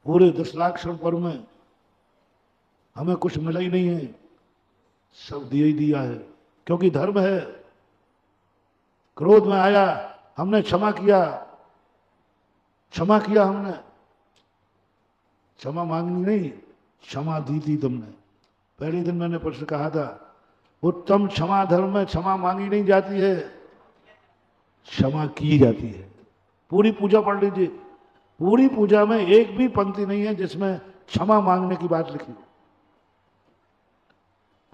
पूरे 10 लाख क्षण पर्व में हमें कुछ मिला ही नहीं है, सब दिया ही दिया है, क्योंकि धर्म है। क्रोध में आया, हमने क्षमा किया, क्षमा किया हमने, क्षमा मांगनी नहीं, क्षमा दी थी तुमने। पहले दिन मैंने प्रश्न कहा था, उत्तम क्षमा धर्म में क्षमा मांगी नहीं जाती है, क्षमा की जाती है। पूरी पूजा पढ़ लीजिए, पूरी पूजा में एक भी पंक्ति नहीं है जिसमें क्षमा मांगने की बात लिखी हो।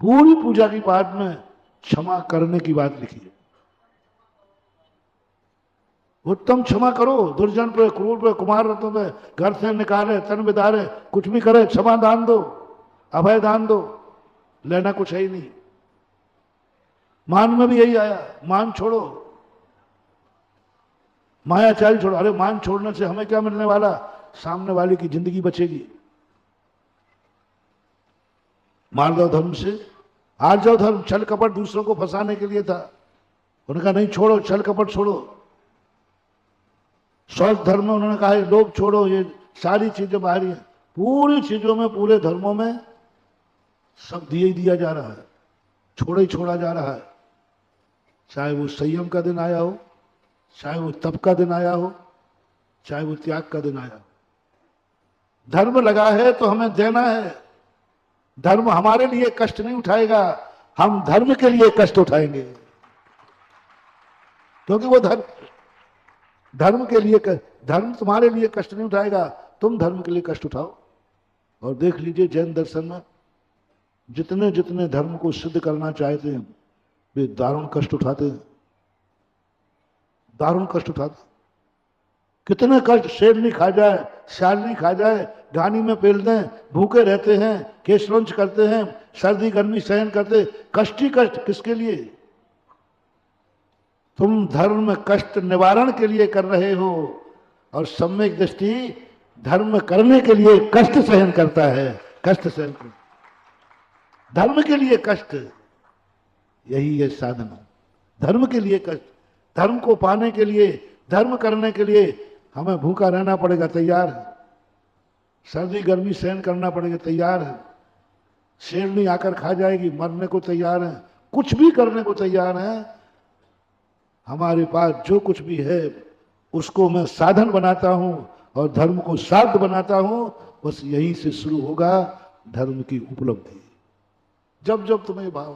पूरी पूजा की बात में क्षमा करने की बात लिखी है। उत्तम क्षमा करो, दुर्जन पे, क्रूर पे, कुमार रत्नों पे, घर से निकाले, तन बिदारे, कुछ भी करे, क्षमा दान दो, अभय दान दो, लेना कुछ है ही नहीं। मान में भी यही आया, मान छोड़ो, मायाचारी छोड़ो। अरे मान छोड़ने से हमें क्या मिलने वाला? सामने वाले की जिंदगी बचेगी। मार दो धर्म से, हार जाओ धर्म। छल कपट दूसरों को फंसाने के लिए था, उन्होंने कहा नहीं छोड़ो, छल कपट छोड़ो। स्वस्थ धर्म में उन्होंने कहा लोभ छोड़ो, ये सारी चीजें बाहरी हैं। पूरी चीजों में, पूरे धर्मों में सब दिया ही दिया जा रहा है, छोड़ा ही छोड़ा जा रहा है। चाहे वो संयम का दिन आया हो, चाहे वो तप का दिन आया हो, चाहे वो त्याग का दिन आया हो। धर्म लगा है तो हमें देना है। धर्म हमारे लिए कष्ट नहीं उठाएगा, हम धर्म के लिए कष्ट उठाएंगे, क्योंकि वो धर्म के लिए धर्म तुम्हारे लिए कष्ट नहीं उठाएगा, तुम धर्म के लिए कष्ट उठाओ। और देख लीजिए जैन दर्शन में जितने जितने धर्म को सिद्ध करना चाहते हैं वे दारुण कष्ट उठाते हैं, दारुण कष्ट उठाते। कितने कष्ट, शेरनी खा जाए, शालनी खा जाए, घानी में पेल दें, भूखे रहते हैं, केशवंश करते हैं, सर्दी गर्मी सहन करते, कष्ट ही कष्ट। किसके लिए? तुम धर्म में कष्ट निवारण के लिए कर रहे हो, और सम्यक दृष्टि धर्म करने के लिए कष्ट सहन करता है, कष्ट सहन कर। धर्म के लिए कष्ट, यही है साधना। धर्म के लिए कष्ट, धर्म को पाने के लिए, धर्म करने के लिए हमें भूखा रहना पड़ेगा, तैयार है। सर्दी गर्मी सहन करना पड़ेगा, तैयार है। शेरनी आकर खा जाएगी, मरने को तैयार है, कुछ भी करने को तैयार है। हमारे पास जो कुछ भी है उसको मैं साधन बनाता हूं और धर्म को साध्य बनाता हूं। बस यहीं से शुरू होगा धर्म की उपलब्धि। जब जब तुम्हें भाव,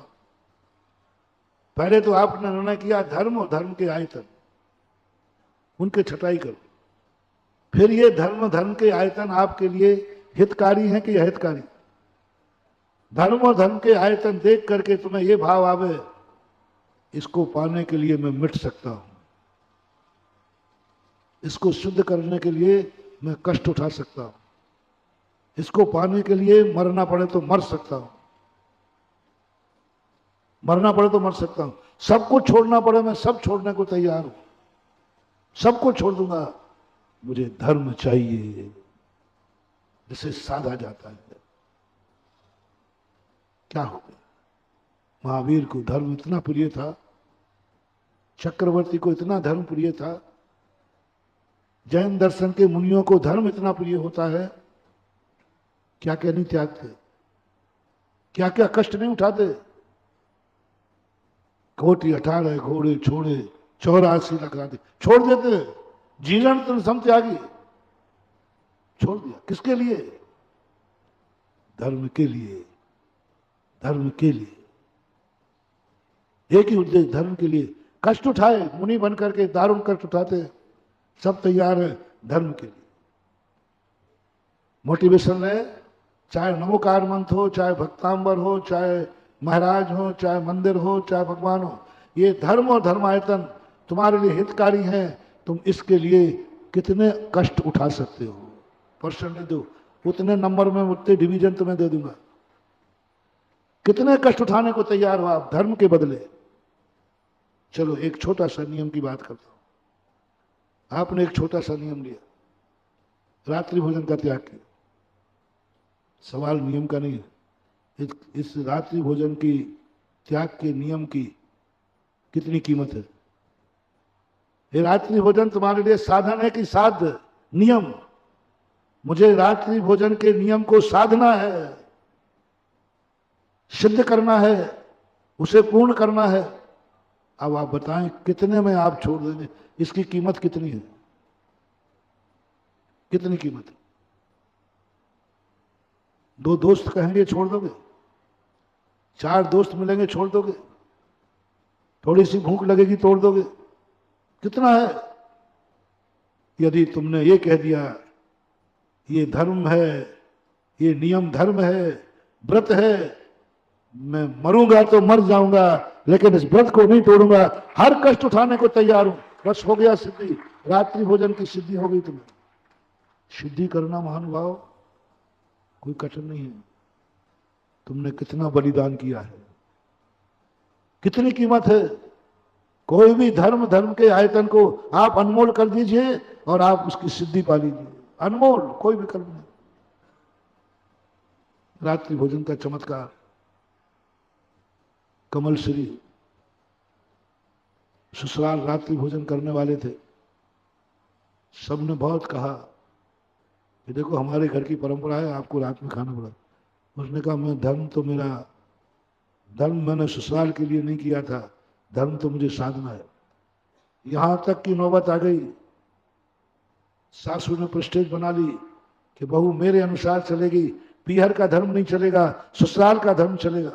पहले तो आपने निर्णय किया धर्म और धर्म के आयतन, उनके छटाई करो। फिर ये धर्म, धर्म के आयतन आपके लिए हितकारी हैं कि अहितकारी? धर्म और धर्म के आयतन देख करके तुम्हें ये भाव आवे, इसको पाने के लिए मैं मिट सकता हूं, इसको शुद्ध करने के लिए मैं कष्ट उठा सकता हूं, इसको पाने के लिए मरना पड़े तो मर सकता हूं, मरना पड़े तो मर सकता हूं, सब कुछ छोड़ना पड़े मैं सब छोड़ने को तैयार हूं, सब कुछ छोड़ दूंगा, मुझे धर्म चाहिए, जिसे साधा जाता है। क्या हो गया? महावीर को धर्म इतना प्रिय था, चक्रवर्ती को इतना धर्म प्रिय था, जैन दर्शन के मुनियों को धर्म इतना प्रिय होता है, क्या क्या नहीं त्यागते, क्या क्या कष्ट नहीं उठाते। कोटि 18 घोड़े छोड़े 84 लगाते, छोड़ देते। जीवन तो सम त्यागी, छोड़ दिया। किसके लिए? धर्म के लिए, धर्म के लिए। एक ही उद्देश्य, धर्म के लिए। कष्ट उठाए, मुनि बनकर के दारुण कष्ट उठाते, सब तैयार है धर्म के लिए। मोटिवेशन है, चाहे नमोकार मंत्र हो, चाहे भक्तांबर हो, चाहे महाराज हो, चाहे मंदिर हो, चाहे भगवान हो, ये धर्म और धर्मायतन तुम्हारे लिए हितकारी हैं। तुम इसके लिए कितने कष्ट उठा सकते हो, परसेंटेज दो, उतने नंबर में उतने डिवीजन तुम्हें दे दूंगा। कितने कष्ट उठाने को तैयार हो आप धर्म के बदले। चलो एक छोटा सा नियम की बात करता हूं। आपने एक छोटा सा नियम लिया, रात्रि भोजन का त्याग किया। सवाल नियम का नहीं है, इस रात्रि भोजन की त्याग के नियम की कितनी कीमत है? ये रात्रि भोजन तुम्हारे लिए साधन है कि साध्य? नियम, मुझे रात्रि भोजन के नियम को साधना है, सिद्ध करना है, उसे पूर्ण करना है। अब आप बताएं कितने में आप छोड़ देंगे? इसकी कीमत कितनी है? कितनी कीमत है? 2 दोस्त कहेंगे छोड़ दोगे? 4 दोस्त मिलेंगे छोड़ दोगे? थोड़ी सी भूख लगेगी तोड़ दोगे? कितना है? यदि तुमने ये कह दिया ये धर्म है, ये नियम धर्म है, व्रत है, मैं मरूंगा तो मर जाऊंगा लेकिन इस व्रत को नहीं तोड़ूंगा, हर कष्ट उठाने को तैयार हूं, बस हो गया सिद्धि, रात्रि भोजन की सिद्धि हो गई। तुम्हें सिद्धि करना महानुभाव कोई कठिन नहीं है। तुमने कितना बलिदान किया है, कितनी कीमत है। कोई भी धर्म के आयतन को आप अनमोल कर दीजिए और आप उसकी सिद्धि पा लीजिए, अनमोल कोई विकल्प नहीं। रात्रि भोजन का चमत्कार। कमल श्री ससुराल रात्रि भोजन करने वाले थे, सबने बहुत कहा कि देखो हमारे घर की परंपरा है, आपको रात में खाना पड़ा। उसने कहा मैं धर्म मैंने ससुराल के लिए नहीं किया था, धर्म तो मुझे साधना है। यहां तक की नौबत आ गई, सासू ने प्रेस्टेज बना ली कि बहू मेरे अनुसार चलेगी, पीहर का धर्म नहीं चलेगा, ससुराल का धर्म चलेगा।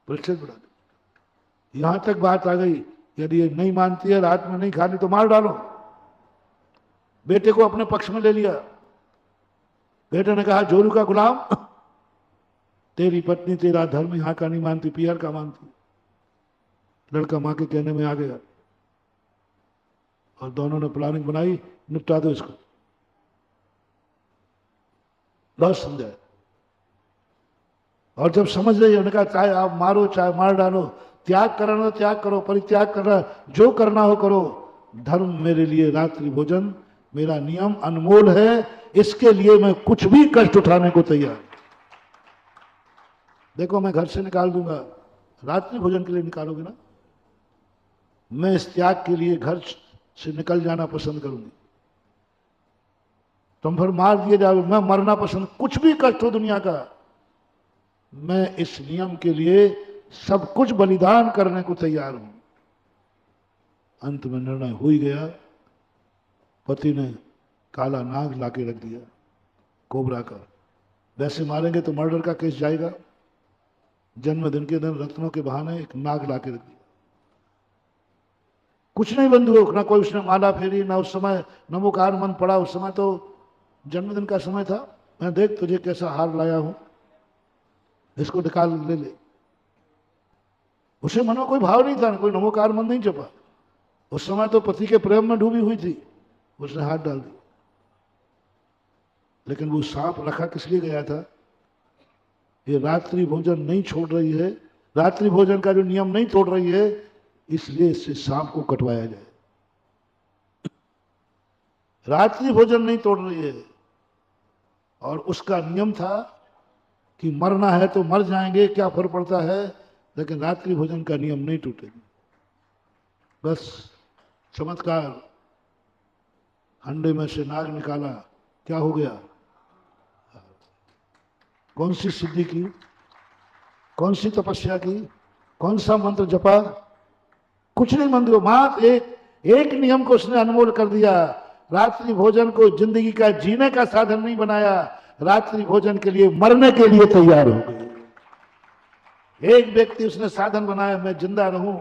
प्रेस्टेज बना दी। यहां तक बात आ गई यदि ये नहीं मानती है, रात में नहीं खानी तो मार डालो। बेटे को अपने पक्ष में ले लिया। बेटे ने कहा जोरू का गुलाम, तेरी पत्नी तेरा धर्म यहां का नहीं मानती, पीहर का मानती। लड़का मां के कहने में आ गया और दोनों ने प्लानिंग बनाई, निपटा दो इसको, बहुत समझाया। और जब समझ गई उन्होंने कहा चाहे आप मारो चाहे मार डालो, त्याग करना त्याग करो, परित्याग करना जो करना हो करो, धर्म मेरे लिए रात्रि भोजन मेरा नियम अनमोल है, इसके लिए मैं कुछ भी कष्ट उठाने को तैयार। देखो मैं घर से निकाल दूंगा, रात्रि भोजन के लिए निकालोगे ना, मैं इस त्याग के लिए घर से निकल जाना पसंद करूंगी। तुम फिर मार दिए जाओगे, मैं मरना पसंद, कुछ भी कष्ट हो दुनिया का, मैं इस नियम के लिए सब कुछ बलिदान करने को तैयार हूं। अंत में निर्णय हो ही गया। पति ने काला नाग लाके रख दिया, कोबरा का। वैसे मारेंगे तो मर्डर का केस जाएगा, जन्मदिन के दिन रत्नों के बहाने एक नाग लाके रख दिया। कुछ नहीं बंदूक, ना कोई उसने माला फेरी, ना उस समय नमोकार मन पड़ा। उस समय तो जन्मदिन का समय था। मैं देख तुझे कैसा हार लाया हूं, इसको निकाल ले ले। उसे मन में कोई भाव नहीं था, कोई नमोकार मन नहीं जपा। उस समय तो पति के प्रेम में डूबी हुई थी, उसने हाथ डाल दिया। लेकिन वो सांप रखा किस लिए गया था? ये रात्रि भोजन नहीं छोड़ रही है, रात्रि भोजन का जो नियम नहीं तोड़ रही है, इसलिए इससे सांप को कटवाया जाए। रात्रि भोजन नहीं तोड़ रही है और उसका नियम था कि मरना है तो मर जाएंगे, क्या फर्क पड़ता है, लेकिन रात्रि भोजन का नियम नहीं टूटेगा। बस चमत्कार, हंडे में से नाग निकाला, क्या हो गया? कौन सी सिद्धि की, कौन सी तपस्या की, कौन सा मंत्र जपा? कुछ नहीं मंत्र, मात्र एक नियम को उसने अनमोल कर दिया। रात्रि भोजन को जिंदगी का जीने का साधन नहीं बनाया, रात्रि भोजन के लिए मरने के लिए तैयार हो गए। एक व्यक्ति उसने साधन बनाया, मैं जिंदा रहूं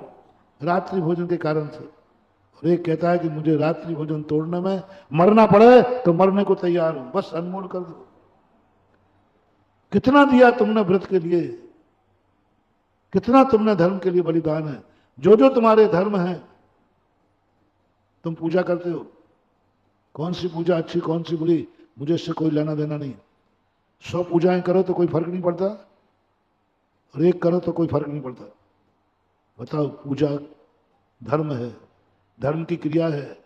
रात्रि भोजन के कारण से, और एक कहता है कि मुझे रात्रि भोजन तोड़ने में मरना पड़े तो मरने को तैयार हूं, बस अनमोल कर दो। कितना दिया तुमने व्रत के लिए, कितना तुमने धर्म के लिए बलिदान है। जो जो तुम्हारे धर्म है, तुम पूजा करते हो, कौन सी पूजा अच्छी कौन सी बुरी, मुझे इससे कोई लेना देना नहीं। 100 पूजाएं करो तो कोई फर्क नहीं पड़ता, और एक करो तो कोई फर्क नहीं पड़ता। बताओ, पूजा धर्म है, धर्म की क्रिया है,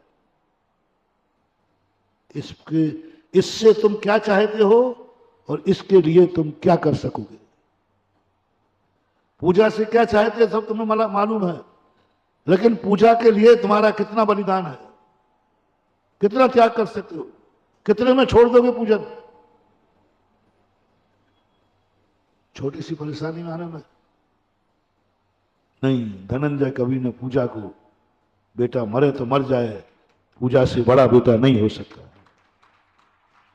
इससे तुम क्या चाहते हो और इसके लिए तुम क्या कर सकोगे। पूजा से क्या चाहते हैं सब तुम्हें मालूम है, लेकिन पूजा के लिए तुम्हारा कितना बलिदान है, कितना त्याग कर सकते हो, कितने में छोड़ दोगे पूजन? छोटी सी परेशानी में आने में नहीं। धनंजय कवि ने पूजा को, बेटा मरे तो मर जाए, पूजा से बड़ा बेटा नहीं हो सकता,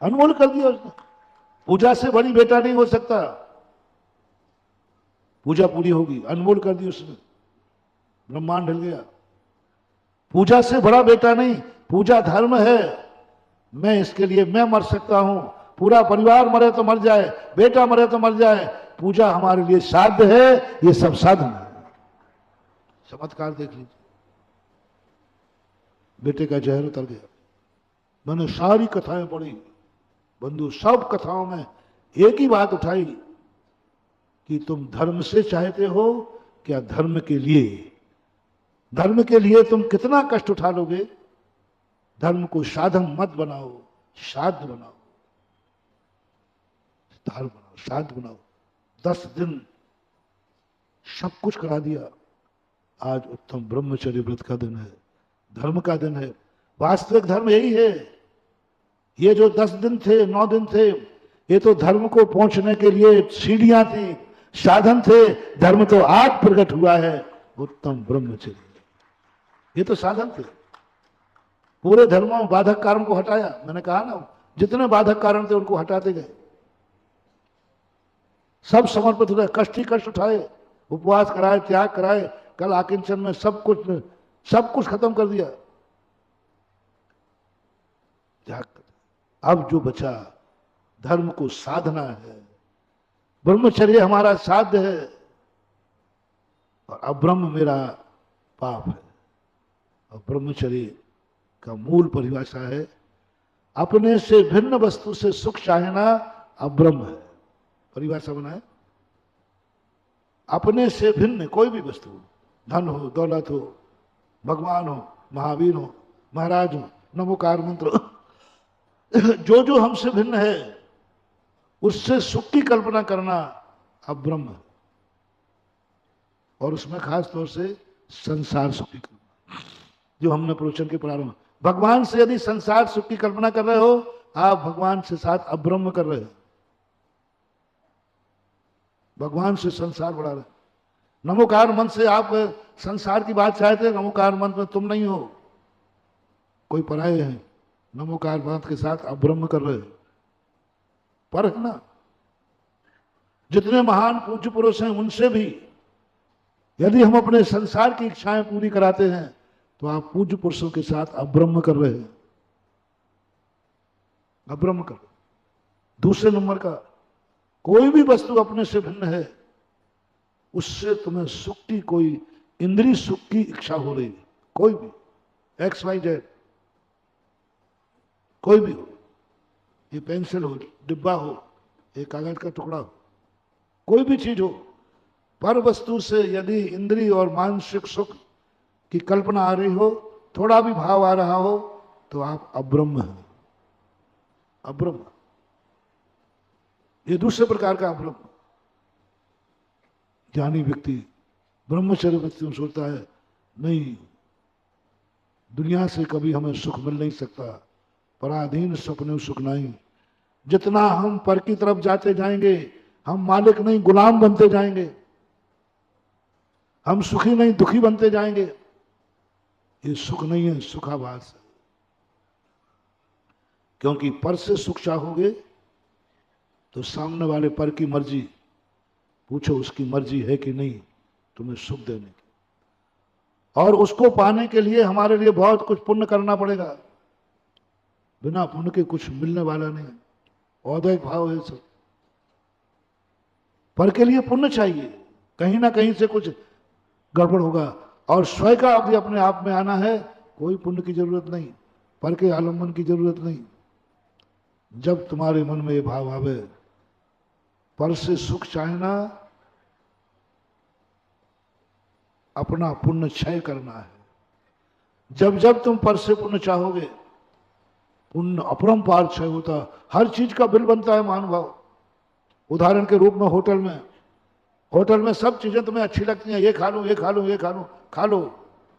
अनमोल कर दिया उसने। पूजा से बड़ी बेटा नहीं हो सकता, पूजा पूरी होगी, अनमोल कर दी उसने, ब्रह्मांड हिल गया। पूजा से बड़ा बेटा नहीं, पूजा धर्म है। मैं इसके लिए मैं मर सकता हूं, पूरा परिवार मरे तो मर जाए, बेटा मरे तो मर जाए, पूजा हमारे लिए साध्य है, ये सब साधन है। चमत्कार देख लीजिए, बेटे का जहर उतर गया। मैंने सारी कथाएं पढ़ी बंधु, सब कथाओं में एक ही बात उठाई कि तुम धर्म से चाहते हो क्या धर्म के लिए? धर्म के लिए तुम कितना कष्ट उठा लोगे? धर्म को साधन मत बनाओ, साध्य बनाओ, धार बनाओ, साध्य बनाओ। 10 दिन सब कुछ करा दिया। आज उत्तम ब्रह्मचर्य व्रत का दिन है, धर्म का दिन है। वास्तविक धर्म यही है। ये जो 10 दिन थे, 9 दिन थे, ये तो धर्म को पहुंचने के लिए सीढ़ियां थी, साधन थे। धर्म तो आज प्रकट हुआ है, उत्तम ब्रह्मचर्य, ये तो साधन थे। पूरे धर्मों में बाधक कारण को हटाया। मैंने कहा ना, जितने बाधक कारण थे उनको हटाते गए, सब समर्पित हुए, कष्ट ही कष्ट उठाए, उपवास कराए, त्याग कराए, कल आकिंचन में सब कुछ खत्म कर दिया, त्याग कर। अब जो बचा, धर्म को साधना है, ब्रह्मचर्य हमारा साध्य है, और अब्रह्म मेरा पाप है। और ब्रह्मचर्य का मूल परिभाषा है, अपने से भिन्न वस्तु से सुख चाहना अब्रह्म है। परिभाषा बनाए, अपने से भिन्न कोई भी वस्तु, धन हो, दौलत हो, भगवान हो, महावीर हो, महाराज हो, नमोकार मंत्र, जो जो हमसे भिन्न है उससे सुख की कल्पना करना अब्रह्म है। और उसमें खास तौर से संसार सुख की कल्पना, जो हमने प्रवचन के प्रारंभ, भगवान से यदि संसार सुख की कल्पना कर रहे हो, आप भगवान से साथ अब्रह्म कर रहे हो। भगवान से संसार बढ़ा रहे। नमोकार मंत्र से आप संसार की बात चाहते हैं, नमोकार मंत्र में तुम नहीं हो, कोई पराये हैं। नमोकार मंत्र के साथ अब्रह्म कर रहे हो। पर है ना, जितने महान पूज्य पुरुष हैं उनसे भी यदि हम अपने संसार की इच्छाएं पूरी कराते हैं, तो आप पूज्य पुरुषों के साथ अब्रह्म कर रहे हैं, अब्रह्म कर। दूसरे नंबर का, कोई भी वस्तु अपने से भिन्न है, उससे तुम्हें सुख की, कोई इंद्रिय सुख की इच्छा हो रही है, कोई भी, XYZ, कोई भी हो, ये पेंसिल हो, डिब्बा हो, एक कागज का टुकड़ा हो, कोई भी चीज हो, पर वस्तु से यदि इंद्रिय और मानसिक सुख की कल्पना आ रही हो, थोड़ा भी भाव आ रहा हो, तो आप अब्रह्म हैं, अब्रह्म। ये दूसरे प्रकार का अब्रह्म। ज्ञानी व्यक्ति, ब्रह्मचर्य व्यक्ति में सोचता है, नहीं, दुनिया से कभी हमें सुख मिल नहीं सकता, पराधीन सपने सुख नहीं। जितना हम पर की तरफ जाते जाएंगे, हम मालिक नहीं गुलाम बनते जाएंगे, हम सुखी नहीं दुखी बनते जाएंगे। ये सुख नहीं है, सुखाभास है। क्योंकि पर से सुख चाहोगे तो सामने वाले पर की मर्जी पूछो, उसकी मर्जी है कि नहीं तुम्हें सुख देने की। और उसको पाने के लिए हमारे लिए बहुत कुछ पुण्य करना पड़ेगा। बिना पुण्य के कुछ मिलने वाला नहीं। औदैहिक भाव है सब। पर के लिए पुण्य चाहिए, कहीं ना कहीं से कुछ गड़बड़ होगा। और स्वयं का भी अपने आप में आना है, कोई पुण्य की जरूरत नहीं, पर के आलम्बन की जरूरत नहीं। जब तुम्हारे मन में ये भाव आवे, पर से सुख चाहना, अपना पुण्य क्षय करना है। जब जब तुम पर से पुण्य चाहोगे, पुण्य अपरंपार क्षय होता। हर चीज का बिल बनता है महानुभाव। उदाहरण के रूप में होटल में सब चीजें तुम्हें अच्छी लगती हैं, ये खा लो, ये खा लो, ये खा लो, खा लो।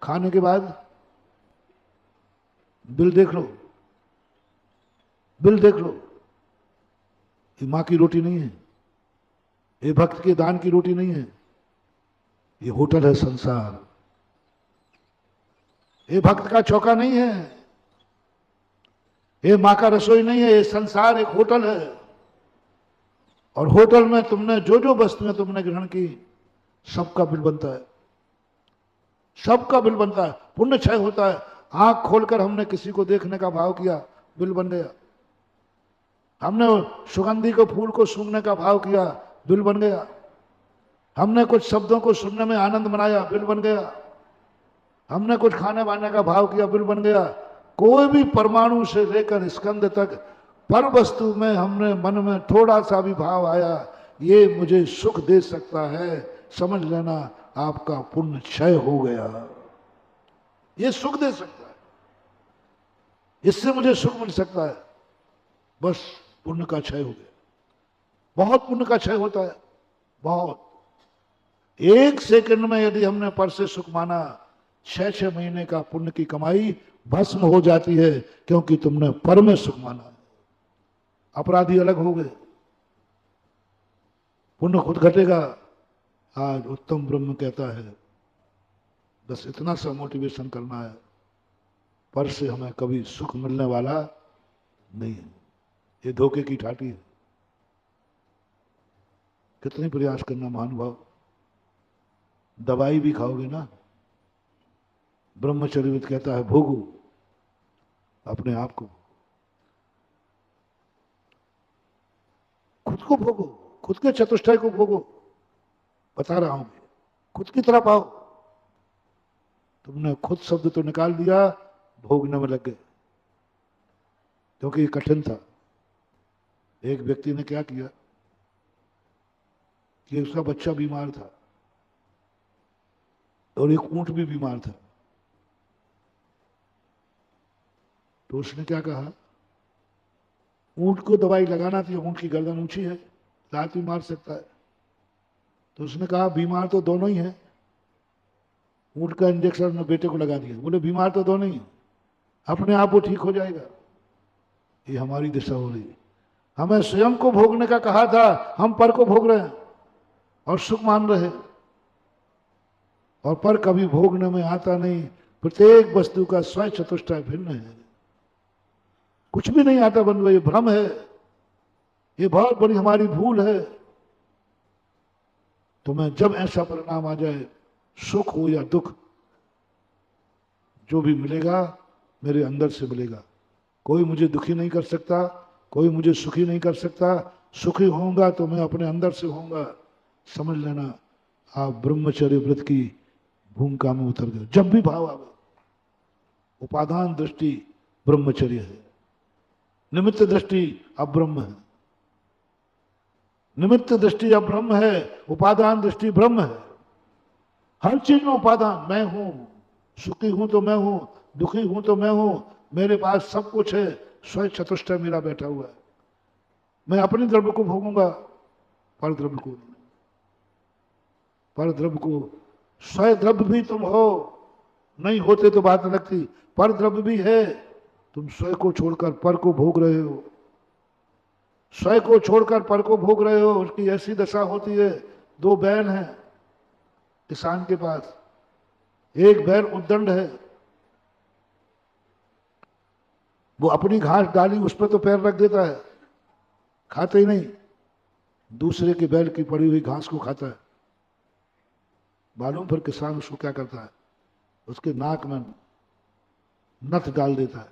खाने के बाद बिल देख लो, बिल देख लो, ये माँ की रोटी नहीं है, ये भक्त के दान की रोटी नहीं है, ये होटल है संसार। ये भक्त का चौका नहीं है, ये माँ का रसोई नहीं है, ये संसार एक होटल है। और होटल में तुमने जो जो वस्तुएं तुमने ग्रहण की, सबका बिल बनता है, सबका बिल बनता है। पुण्य क्षय होता है। आंख खोलकर हमने किसी को देखने का भाव किया, बिल बन गया। हमने सुगंधी को फूल को सूंघने का भाव किया, बिल बन गया। हमने कुछ शब्दों को सुनने में आनंद मनाया, बिल बन गया। हमने कुछ खाने वाने का भाव किया, बिल बन गया। कोई भी परमाणु से लेकर स्कंद तक पर वस्तु में हमने मन में थोड़ा सा भी भाव आया, ये मुझे सुख दे सकता है, समझ लेना आपका पुण्य क्षय हो गया। ये सुख दे सकता है, इससे मुझे सुख मिल सकता है, बस पुण्य का क्षय हो गया। बहुत पुण्य का क्षय होता है, बहुत। एक सेकंड में यदि हमने पर से सुख माना, 6-6 महीने का पुण्य की कमाई भस्म हो जाती है, क्योंकि तुमने पर में सुख माना। अपराधी अलग हो गए, पुण्य खुद घटेगा। आज उत्तम ब्रह्म कहता है, बस इतना सा मोटिवेशन करना है, पर से हमें कभी सुख मिलने वाला नहीं है, ये धोखे की ठाटी है। कितने प्रयास करना महानुभाव, दवाई भी खाओगे ना, ब्रह्मचर्यविद कहता है भोगो अपने आप को, खुद को भोगो, खुद के चतुष्टय को भोगो। बता रहा हूं, खुद की तरफ आओ। तुमने खुद शब्द तो निकाल दिया, भोगने में लग गए, क्योंकि ये कठिन था। एक व्यक्ति ने क्या किया कि उसका बच्चा बीमार था और एक ऊंट भी बीमार था। तो उसने क्या कहा, ऊंट को दवाई लगाना थी, ऊंट की गर्दन ऊंची है, लात भी मार सकता है। तो उसने कहा बीमार तो दोनों ही हैं। ऊंट का इंजेक्शन ने बेटे को लगा दिया। बोले बीमार तो दोनों ही, अपने आप वो ठीक हो जाएगा। ये हमारी दिशा हो रही है। हमें स्वयं को भोगने का कहा था, हम पर को भोग रहे हैं और सुख मान रहे हैं। और पर कभी भोगने में आता नहीं। प्रत्येक वस्तु का स्वयं चतुष्टय भिन्न है, कुछ भी नहीं आता बन, ये भ्रम है। ये बहुत बड़ी हमारी भूल है। तुम्हें जब ऐसा परिणाम आ जाए, सुख हो या दुख, जो भी मिलेगा मेरे अंदर से मिलेगा। कोई मुझे दुखी नहीं कर सकता, कोई मुझे सुखी नहीं कर सकता। सुखी होऊंगा तो मैं अपने अंदर से होऊंगा। समझ लेना आप ब्रह्मचर्य व्रत की भूमिका में उतर गए। जब भी भाव आवे, उपादान दृष्टि ब्रह्मचर्य है, निमित्त दृष्टि अब्रह्म है। निमित्त दृष्टि अब्रह्म है, उपादान दृष्टि ब्रह्म है। हर चीज में उपादान, मैं हूं, सुखी हूं तो मैं हूं, दुखी हूं तो मैं हूं, मेरे पास सब कुछ है। स्वयं चतुष्टय मेरा बैठा हुआ है। मैं अपने द्रव्य को भोगूंगा, पर द्रव्य को नहीं। पर द्रव्य को, स्वयं द्रव्य भी तुम हो, नहीं होते तो बात लगती। पर द्रव्य भी है, तुम स्वयं को छोड़कर पर को भोग रहे हो। स्वयं को छोड़कर पर को भोग रहे हो। उसकी ऐसी दशा होती है। 2 बैल हैं किसान के पास, एक बैल उद्दंड है, वो अपनी घास डाली उस पर तो पैर रख देता है, खाते ही नहीं, दूसरे के बैल की पड़ी हुई घास को खाता है। मालूम पर किसान उसको क्या करता है, उसके नाक में नथ डाल देता है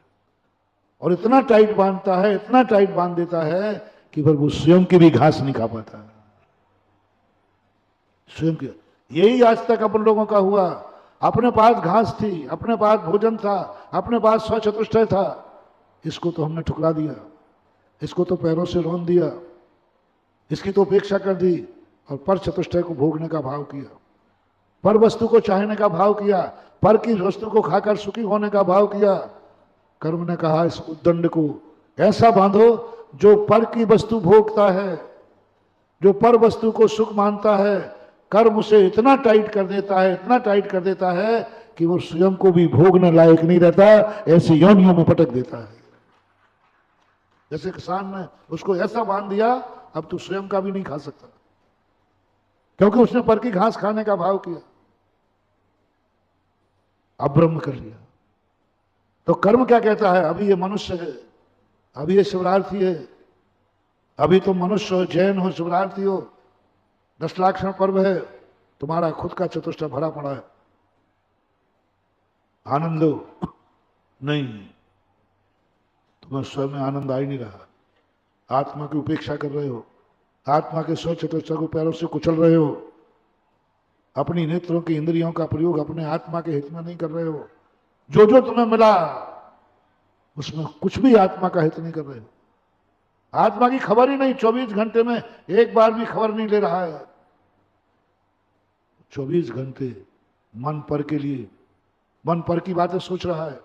और इतना टाइट बांधता है, इतना टाइट बांध देता है कि फिर वो स्वयं की भी घास नहीं खा पाता। स्वयं की, यही आज तक अपन लोगों का हुआ। अपने पास घास थी, अपने पास भोजन था, अपने पास स्वचतुष्टय था, इसको तो हमने ठुकरा दिया, इसको तो पैरों से रौंद दिया, इसकी तो उपेक्षा कर दी और पर चतुष्टय को भोगने का भाव किया, पर वस्तु को चाहने का भाव किया, पर की वस्तु को खाकर सुखी होने का भाव किया। कर्म ने कहा इस उद्दंड को ऐसा बांधो, जो पर की वस्तु भोगता है, जो पर वस्तु को सुख मानता है, कर्म उसे इतना टाइट कर देता है, इतना टाइट कर देता है कि वो स्वयं को भी भोगने लायक नहीं रहता, ऐसी योनियों में पटक देता है। जैसे किसान ने उसको ऐसा बांध दिया, अब तू स्वयं का भी नहीं खा सकता, क्योंकि उसने पर की घास खाने का भाव किया, अब्रह्म कर लिया। तो कर्म क्या कहता है? अभी ये मनुष्य है, अभी ये शिवरार्थी है, अभी तुम मनुष्य हो, जैन हो, शिवरार्थी हो, 10 लाक्षण पर्व है, तुम्हारा खुद का चतुष्टय भरा पड़ा है, आनंद हो नहीं, तुम्हें स्वयं में आनंद आ ही नहीं रहा, आत्मा की उपेक्षा कर रहे हो, आत्मा के स्व चतुष्टय को पैरों से कुचल रहे हो, अपनी नेत्रों की इंद्रियों का प्रयोग अपने आत्मा के हित में नहीं कर रहे हो, जो जो तुम्हें मिला उसमें कुछ भी आत्मा का हित नहीं कर रहे हो, आत्मा की खबर ही नहीं, 24 घंटे में एक बार भी खबर नहीं ले रहा है। 24 घंटे मन पर के लिए, मन पर की बातें सोच रहा है,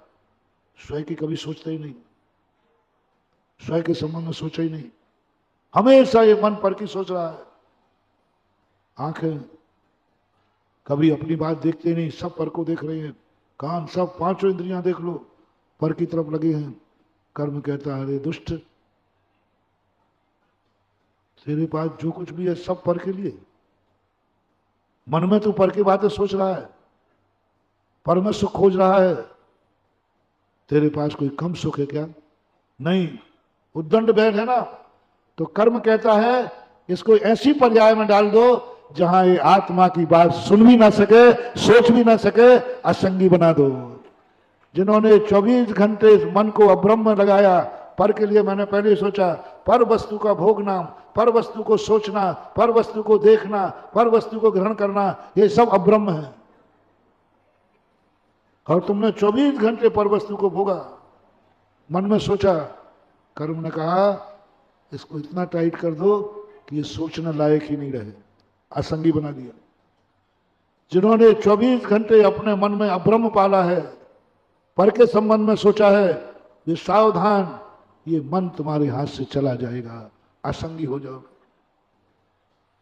स्वयं की कभी सोचता ही नहीं, स्वयं के संबंध में सोचा ही नहीं, हमेशा ये मन पर की सोच रहा है। आंखें कभी अपनी बात देखते नहीं, सब पर को देख रहे हैं, कान सब 5 इंद्रियां देख लो पर की तरफ लगे हैं। कर्म कहता है अरे दुष्ट, तेरे पास जो कुछ भी है सब पर के लिए, मन में तू पर की बातें सोच रहा है, पर में सुख खोज रहा है, तेरे पास कोई कम सुख है क्या? नहीं, उद्दंड बैठ है ना। तो कर्म कहता है इसको ऐसी पर्याय में डाल दो जहां ये आत्मा की बात सुन भी ना सके, सोच भी ना सके, असंगी बना दो। जिन्होंने 24 घंटे इस मन को अब्रह्म में लगाया, पर के लिए मैंने पहले ही सोचा, पर वस्तु का भोगना, पर वस्तु को सोचना, पर वस्तु को देखना, पर वस्तु को ग्रहण करना, ये सब अब्रह्म है। और तुमने 24 घंटे पर वस्तु को भोगा, मन में सोचा, कर्म ने कहा इसको इतना टाइट कर दो कि ये सोचने लायक ही नहीं रहे, असंगी बना दिया। जिन्होंने 24 घंटे अपने मन में अब्रह्म पाला है, पर के संबंध में सोचा है, ये सावधान, ये मन तुम्हारे हाथ से चला जाएगा, असंगी हो जाओगे।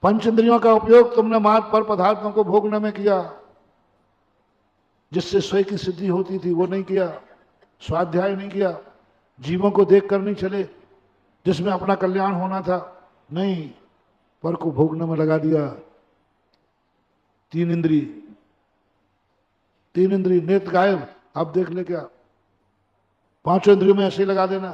पंच इंद्रियों का उपयोग तुमने मात्र पर पदार्थों को भोगने में किया, जिससे स्वयं की सिद्धि होती थी वो नहीं किया, स्वाध्याय नहीं किया, जीवों को देखकर नहीं चले जिसमें अपना कल्याण होना था, नहीं, पर को भोगने में लगा दिया। 3 इंद्री नेत्र गायब, अब देख ले क्या, 5 इंद्रियों में ऐसे ही लगा देना,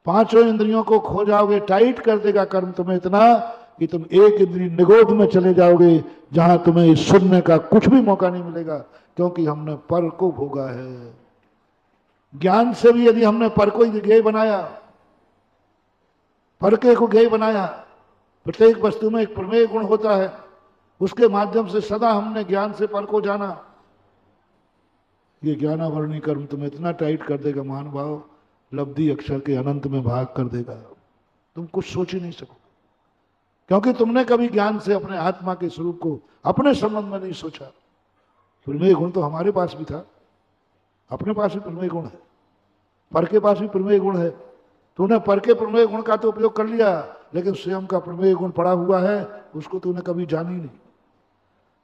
5 इंद्रियों को खो जाओगे, टाइट कर देगा कर्म तुम्हें इतना कि तुम एक इंद्री निगोध में चले जाओगे जहां तुम्हें सुनने का कुछ भी मौका नहीं मिलेगा, क्योंकि हमने पर को भोगा है। ज्ञान से भी यदि हमने पर को ही ज्ञेय बनाया, पर के को ज्ञेय बनाया, प्रत्येक वस्तु में एक प्रमेय गुण होता है, उसके माध्यम से सदा हमने ज्ञान से पर को जाना, ये ज्ञानावरणी कर्म तुम्हें इतना टाइट कर देगा महानुभाव, लब्धि अक्षर के अनंत में भाग कर देगा, तुम कुछ सोच ही नहीं सको, क्योंकि तुमने कभी ज्ञान से अपने आत्मा के स्वरूप को अपने संबंध में नहीं सोचा। प्रमेय गुण तो हमारे पास भी था, अपने पास भी प्रमेय गुण है, पर के पास भी प्रमेय गुण है, तूने पर के प्रमेय गुण का तो उपयोग कर लिया, लेकिन स्वयं का प्रमेय गुण पड़ा हुआ है, उसको तूने कभी जानी नहीं।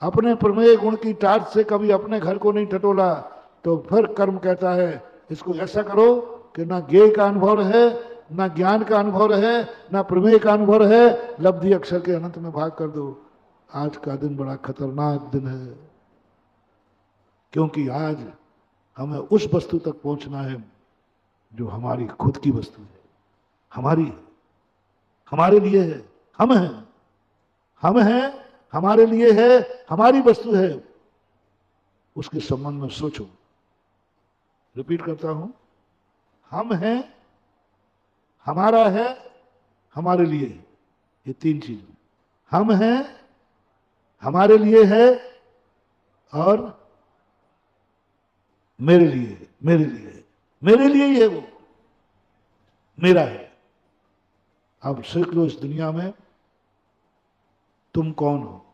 अपने प्रमेय गुण की टाट से कभी अपने घर को नहीं टटोला, तो फिर कर्म कहता है इसको ऐसा करो कि ना ज्ञेय का अनुभव रहे, ना ज्ञान का अनुभव रहे, ना प्रमेय का अनुभव रहे, लब्धि अक्षर के अनंत में भाग कर दो। आज का दिन बड़ा खतरनाक दिन है, क्योंकि आज हमें उस वस्तु तक पहुंचना है जो हमारी खुद की वस्तु है, हमारी, हमारे लिए है, हम हैं, हमारे लिए है, हमारी वस्तु है, उसके संबंध में सोचो। रिपीट करता हूं, हम हैं, हमारा है, हमारे लिए, ये 3 चीज, हम हैं, हमारे लिए है, और मेरे लिए, मेरे लिए ही है, वो मेरा है। अब सीख लो इस दुनिया में तुम कौन हो,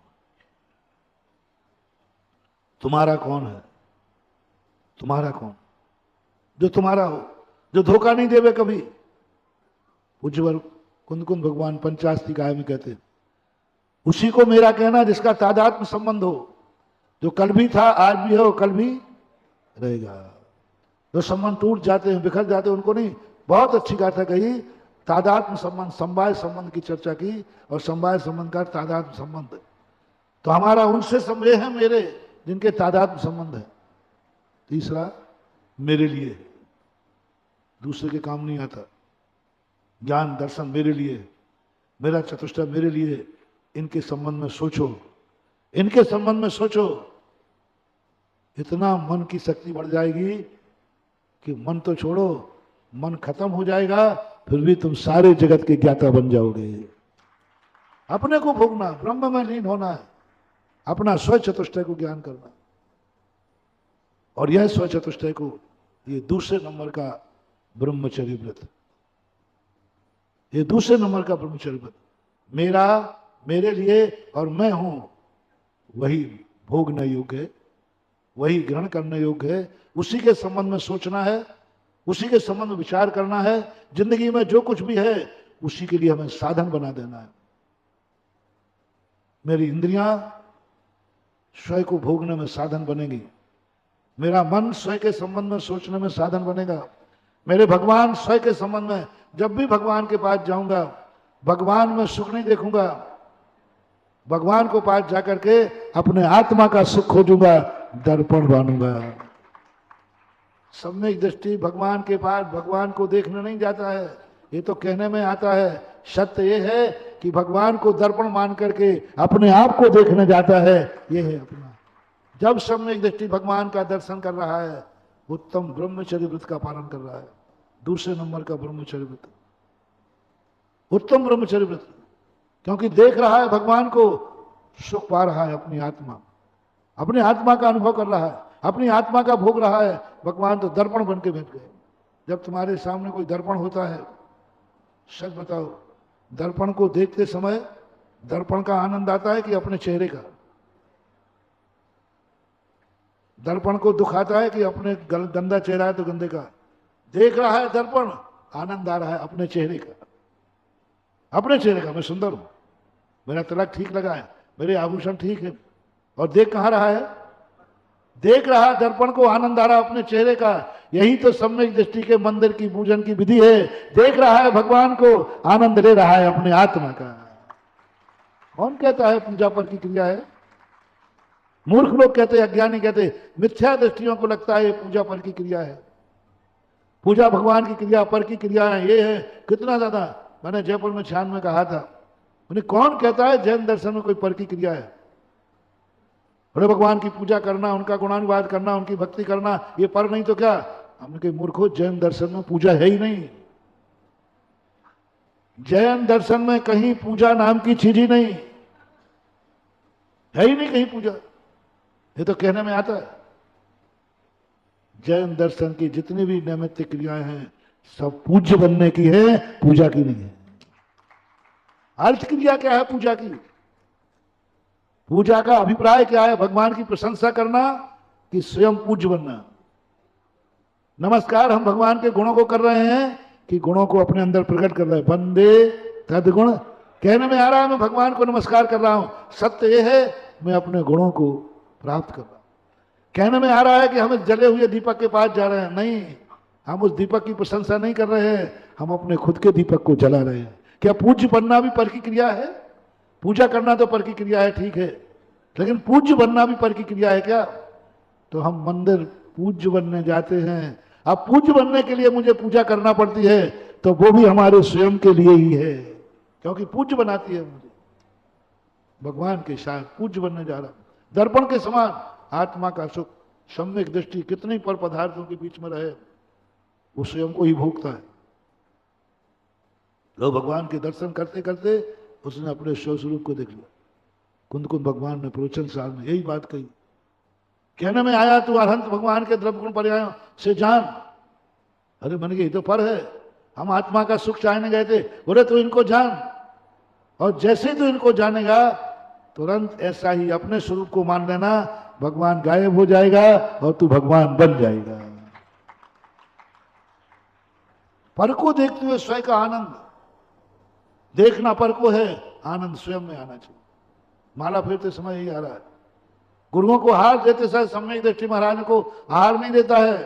तुम्हारा कौन है, तुम्हारा कौन, जो तुम्हारा हो, जो धोखा नहीं देवे कभी। उज्जवल कुंद भगवान पंचास्तिकाय में कहते हैं, उसी को मेरा कहना जिसका तादात्म्य संबंध हो, जो कल भी था, आज भी है और कल भी रहेगा। जो संबंध टूट जाते हैं, बिखर जाते हैं, उनको नहीं, बहुत अच्छी गाथा कही, तादात्म्य संबंध, समवाय संबंध की चर्चा की, और समवाय संबंध का तादात्म्य संबंध। तो हमारा उनसे वे हैं मेरे जिनके तादात्म्य संबंध है। तीसरा, मेरे लिए, दूसरे के काम नहीं आता। ज्ञान दर्शन मेरे लिए, मेरा चतुष्टय मेरे लिए। इनके संबंध में सोचो, इनके संबंध में सोचो, इतना मन की शक्ति बढ़ जाएगी कि मन तो छोड़ो, मन खत्म हो जाएगा, फिर भी तुम सारे जगत के ज्ञाता बन जाओगे। अपने को भोगना, ब्रह्म में लीन होना है, अपना स्व चतुष्टय को ज्ञान करना। और यह स्व चतुष्टय को, ये दूसरे नंबर का ब्रह्मचर्य व्रत, ये दूसरे नंबर का ब्रह्मचर्य व्रत। मेरा, मेरे लिए और मैं हूं, वही भोगने योग्य है, वही ग्रहण करने योग्य है। उसी के संबंध में सोचना है, उसी के संबंध में विचार करना है। जिंदगी में जो कुछ भी है उसी के लिए हमें साधन बना देना है। मेरी इंद्रियां स्वयं को भोगने में साधन बनेगी, मेरा मन स्वयं के संबंध में सोचने में साधन बनेगा, मेरे भगवान स्वयं के संबंध में, जब भी भगवान के पास जाऊंगा भगवान में सुख नहीं देखूंगा, भगवान को पास जाकर के अपने आत्मा का सुख खोजूंगा, दर्पण बनूंगा। सम्यक दृष्टि भगवान के पास भगवान को देखने नहीं जाता है, ये तो कहने में आता है। सत्य ये है कि भगवान को दर्पण मान करके अपने आप को देखने जाता है, ये है अपना। जब सम्यक दृष्टि भगवान का दर्शन कर रहा है, उत्तम ब्रह्मचर्य व्रत का पालन कर रहा है, दूसरे नंबर का ब्रह्मचर्य व्रत, उत्तम ब्रह्मचर्य व्रत। क्योंकि देख रहा है भगवान को, सुख पा रहा है, अपनी आत्मा, अपनी आत्मा का अनुभव कर रहा है, अपनी आत्मा का भोग रहा है। भगवान तो दर्पण बन के बैठ गए। जब तुम्हारे सामने कोई दर्पण होता है, सच बताओ, दर्पण को देखते समय दर्पण का आनंद आता है कि अपने चेहरे का? दर्पण को दुख आता है कि अपने गंदा चेहरा है तो गंदे का? देख रहा है दर्पण, आनंद आ रहा है अपने चेहरे का, अपने चेहरे का। मैं सुंदर हूं, मेरा तिलक ठीक लगा है, मेरे आभूषण ठीक है। और देख कहां रहा है? देख रहा है दर्पण को, आनंद आ रहा है अपने चेहरे का। यही तो सम्यक दृष्टि के मंदिर की पूजन की विधि है। देख रहा है भगवान को, आनंद ले रहा है अपने आत्मा का। कौन कहता है पूजा पर की क्रिया है? मूर्ख लोग कहते हैं, अज्ञानी कहते हैं, मिथ्या दृष्टियों को लगता है ये पूजा पर की क्रिया है। पूजा भगवान की क्रिया, पर की क्रिया है, ये है। कितना ज्यादा, मैंने जयपुर में 96 में कहा था, उन्हें कौन कहता है जैन दर्शन में कोई पर की क्रिया है? बड़े भगवान की पूजा करना, उनका गुणानुवाद करना, उनकी भक्ति करना, ये पर नहीं तो क्या? हमने कहा मूर्खों, जैन दर्शन में पूजा है ही नहीं। जैन दर्शन में कहीं पूजा नाम की चीज ही नहीं है, ही नहीं कहीं पूजा। ये तो कहने में आता है। जैन दर्शन की जितनी भी नैमित्तिक क्रियाएं हैं सब पूज्य बनने की है, पूजा की नहीं है। अर्थ क्रिया क्या है पूजा की? पूजा का अभिप्राय क्या है? भगवान की प्रशंसा करना कि स्वयं पूज्य बनना? नमस्कार हम भगवान के गुणों को कर रहे हैं कि गुणों को अपने अंदर प्रकट कर रहे हैं? वंदे तद्गुण, कहने में आ रहा है मैं भगवान को नमस्कार कर रहा हूं। सत्य यह है मैं अपने गुणों को प्राप्त कर रहा हूं। कहने में आ रहा है कि हम जले हुए दीपक के पास जा रहे हैं, नहीं, हम उस दीपक की प्रशंसा नहीं कर रहे हैं, हम अपने खुद के दीपक को जला रहे हैं। क्या पूज्य बनना भी पर की क्रिया है? पूजा करना तो पर की क्रिया है, ठीक है, लेकिन पूज्य बनना भी पर की क्रिया है क्या? तो हम मंदिर पूज्य बनने जाते हैं। अब पूज्य बनने के लिए मुझे पूजा करना पड़ती है तो वो भी हमारे स्वयं के लिए ही है, क्योंकि पूज्य बनाती है मुझे भगवान के साथ। पूज्य बनने जा रहा, दर्पण के समान आत्मा का सुख, सम्यक दृष्टि कितने पर पदार्थों के बीच में रहे, वो स्वयं को ही भोगता है। लोग भगवान के दर्शन करते करते उसने अपने स्वस्वरूप को देख लिया। कुंद कुंद भगवान ने प्रवचन साल में यही बात कही। कहने में आया तू अरहंत भगवान के द्रव्य गुण पर्यायों से जान। अरे मन के ये तो पर है, हम आत्मा का सुख चाहने गए थे, बोले तू इनको जान। और जैसे तू इनको जानेगा तुरंत ऐसा ही अपने स्वरूप को मान लेना, भगवान गायब हो जाएगा और तू भगवान बन जाएगा। पर को देखते हुए स्वयं का आनंद देखना पर को है, आनंद स्वयं में आना चाहिए। माला फेरते समय यही आ रहा है। गुरुओं को हार देते समय सम्यक दृष्टि महाराज को हार नहीं देता है,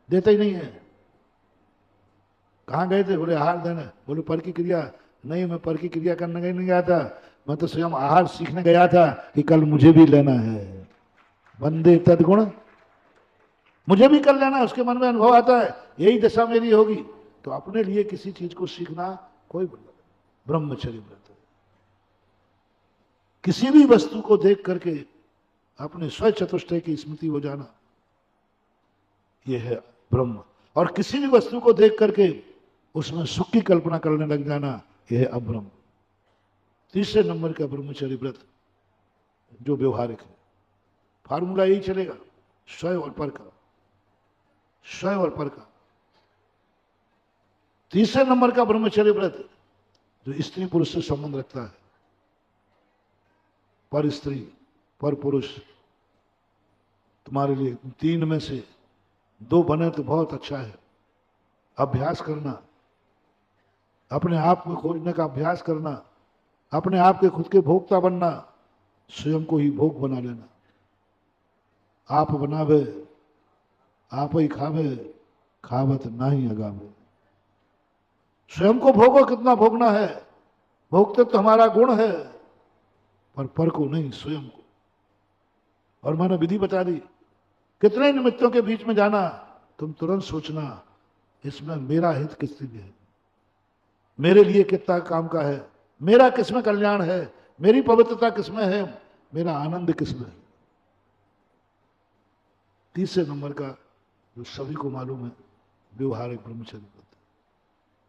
देते ही नहीं है। कहाँ गए थे? बोले आहार देने। बोले पर की क्रिया? नहीं, मैं पर की क्रिया करने नहीं गया था, मैं तो स्वयं आहार सीखने गया था कि कल मुझे भी लेना है। वंदे तद्गुण, मुझे भी कर लेना। उसके मन में अनुभव आता है यही दशा मेरी होगी, तो अपने लिए किसी चीज को सीखना कोई ब्रह्मचर्य व्रत है। किसी भी वस्तु को देख करके अपने स्व चतुष्टय की स्मृति हो जाना, यह है ब्रह्म। और किसी भी वस्तु को देख करके उसमें सुख की कल्पना करने लग जाना, यह है अब्रह्म। तीसरे नंबर का ब्रह्मचर्य व्रत जो व्यवहारिक है, फार्मूला यही चलेगा, स्वयं और पर का, स्वयं और पर का। तीसरे नंबर का ब्रह्मचर्य व्रत जो स्त्री पुरुष से संबंध रखता है, पर स्त्री पर पुरुष, तुम्हारे लिए 3 में से 2 बने तो बहुत अच्छा है। अभ्यास करना, अपने आप को खोजने का अभ्यास करना, अपने आप के खुद के भोक्ता बनना, स्वयं को ही भोग बना लेना। आप बनावे आप ही खावे, खावत ना ही अगावे। स्वयं को भोगो, कितना भोगना है। भोगते तो हमारा गुण है, पर को नहीं, स्वयं को। और मैंने विधि बता दी, कितने निमित्तों के बीच में जाना, तुम तुरंत सोचना इसमें मेरा हित किस लिए है, मेरे लिए कितना काम का है, मेरा किसमें कल्याण है, मेरी पवित्रता किसमें है, मेरा आनंद किसमें है। तीसरे नंबर का जो सभी को मालूम है, व्यवहारिक ब्रह्मचर्य व्रत।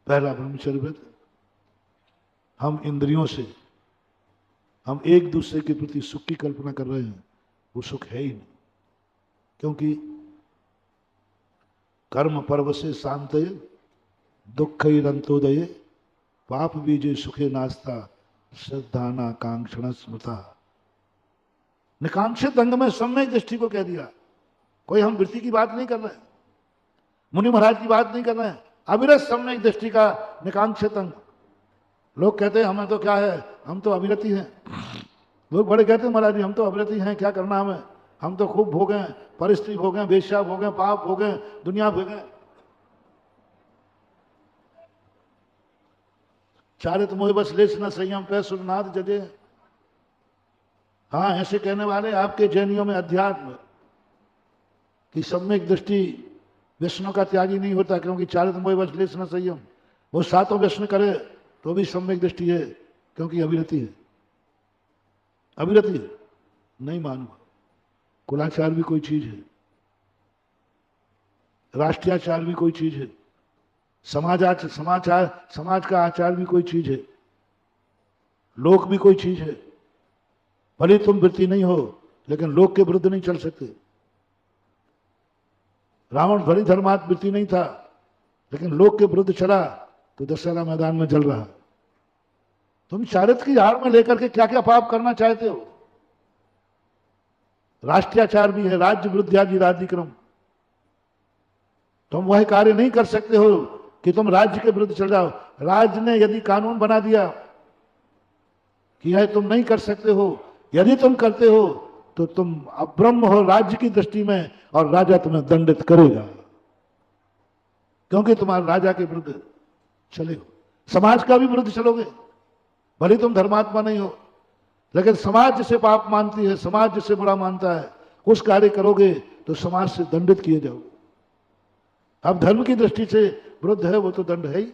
पहला ब्रह्मचर्य व्रत, हम इंद्रियों से हम एक दूसरे के प्रति सुख की कल्पना कर रहे हैं, वो सुख है ही नहीं। क्योंकि कर्म पर्व से शांत दुख रंतोदय, पाप बीजे सुखे नास्ता, श्रद्धाना कांक्षण स्मृता। निकांक्षित अंग में सम्यक दृष्टि को कह दिया। कोई हम वृत्ति की बात नहीं कर रहे हैं, मुनि महाराज की बात नहीं कर रहे हैं, अविरत सम्यक दृष्टि का निकांक्षित अंग। लोग कहते हैं हमें तो क्या है, हम तो अविरति हैं। लोग बड़े कहते हैं महाराज जी हम तो अविरति हैं, क्या करना हमें, हम तो खूब भोगे, परिस्थिति भोगे, वेश्या भोगे, पाप भोगे, दुनिया भोगे। चारित मोह बस लेस न संयम पे सुरनाथ जजे। हाँ, ऐसे कहने वाले आपके जैनियों में अध्यात्म की सम्यक दृष्टि व्यसनों का त्यागी नहीं होता, क्योंकि चारित मोह बस लेस न संयम। वो 7 व्यसन करे तो भी सम्यक दृष्टि है, क्योंकि अविरति है। अविरति है, नहीं मानू। कुलाचार भी कोई चीज है, राष्ट्रीयाचार भी कोई चीज है, समाज का आचार भी कोई चीज है, लोक भी कोई चीज है। भले तुम वृत्ति नहीं हो, लेकिन लोक के विरुद्ध नहीं चल सकते। रावण भली धर्मात्म वृत्ति नहीं था, लेकिन लोक के विरुद्ध चला तो दशहरा मैदान में जल रहा। तुम चारित्र की आड़ में लेकर के क्या क्या पाप करना चाहते हो। राष्ट्रीयाचार भी है, राज्य विरुद्धादि राज्यक्रम। तुम वह कार्य नहीं कर सकते हो कि तुम राज्य के विरुद्ध चल जाओ। राज्य ने यदि कानून बना दिया कि यह तुम नहीं कर सकते हो, यदि तुम करते हो तो तुम अब्रह्म हो राज्य की दृष्टि में, और राजा तुम्हें दंडित करेगा, क्योंकि तुम्हारे राजा के विरुद्ध चले हो। समाज का भी विरुद्ध चलोगे, भले तुम धर्मात्मा नहीं हो, लेकिन समाज जिसे पाप मानती है, समाज जिसे बुरा मानता है, उस कार्य करोगे तो समाज से दंडित किए जाओगे। अब धर्म की दृष्टि से विरुद्ध है, वो तो दंड है ही।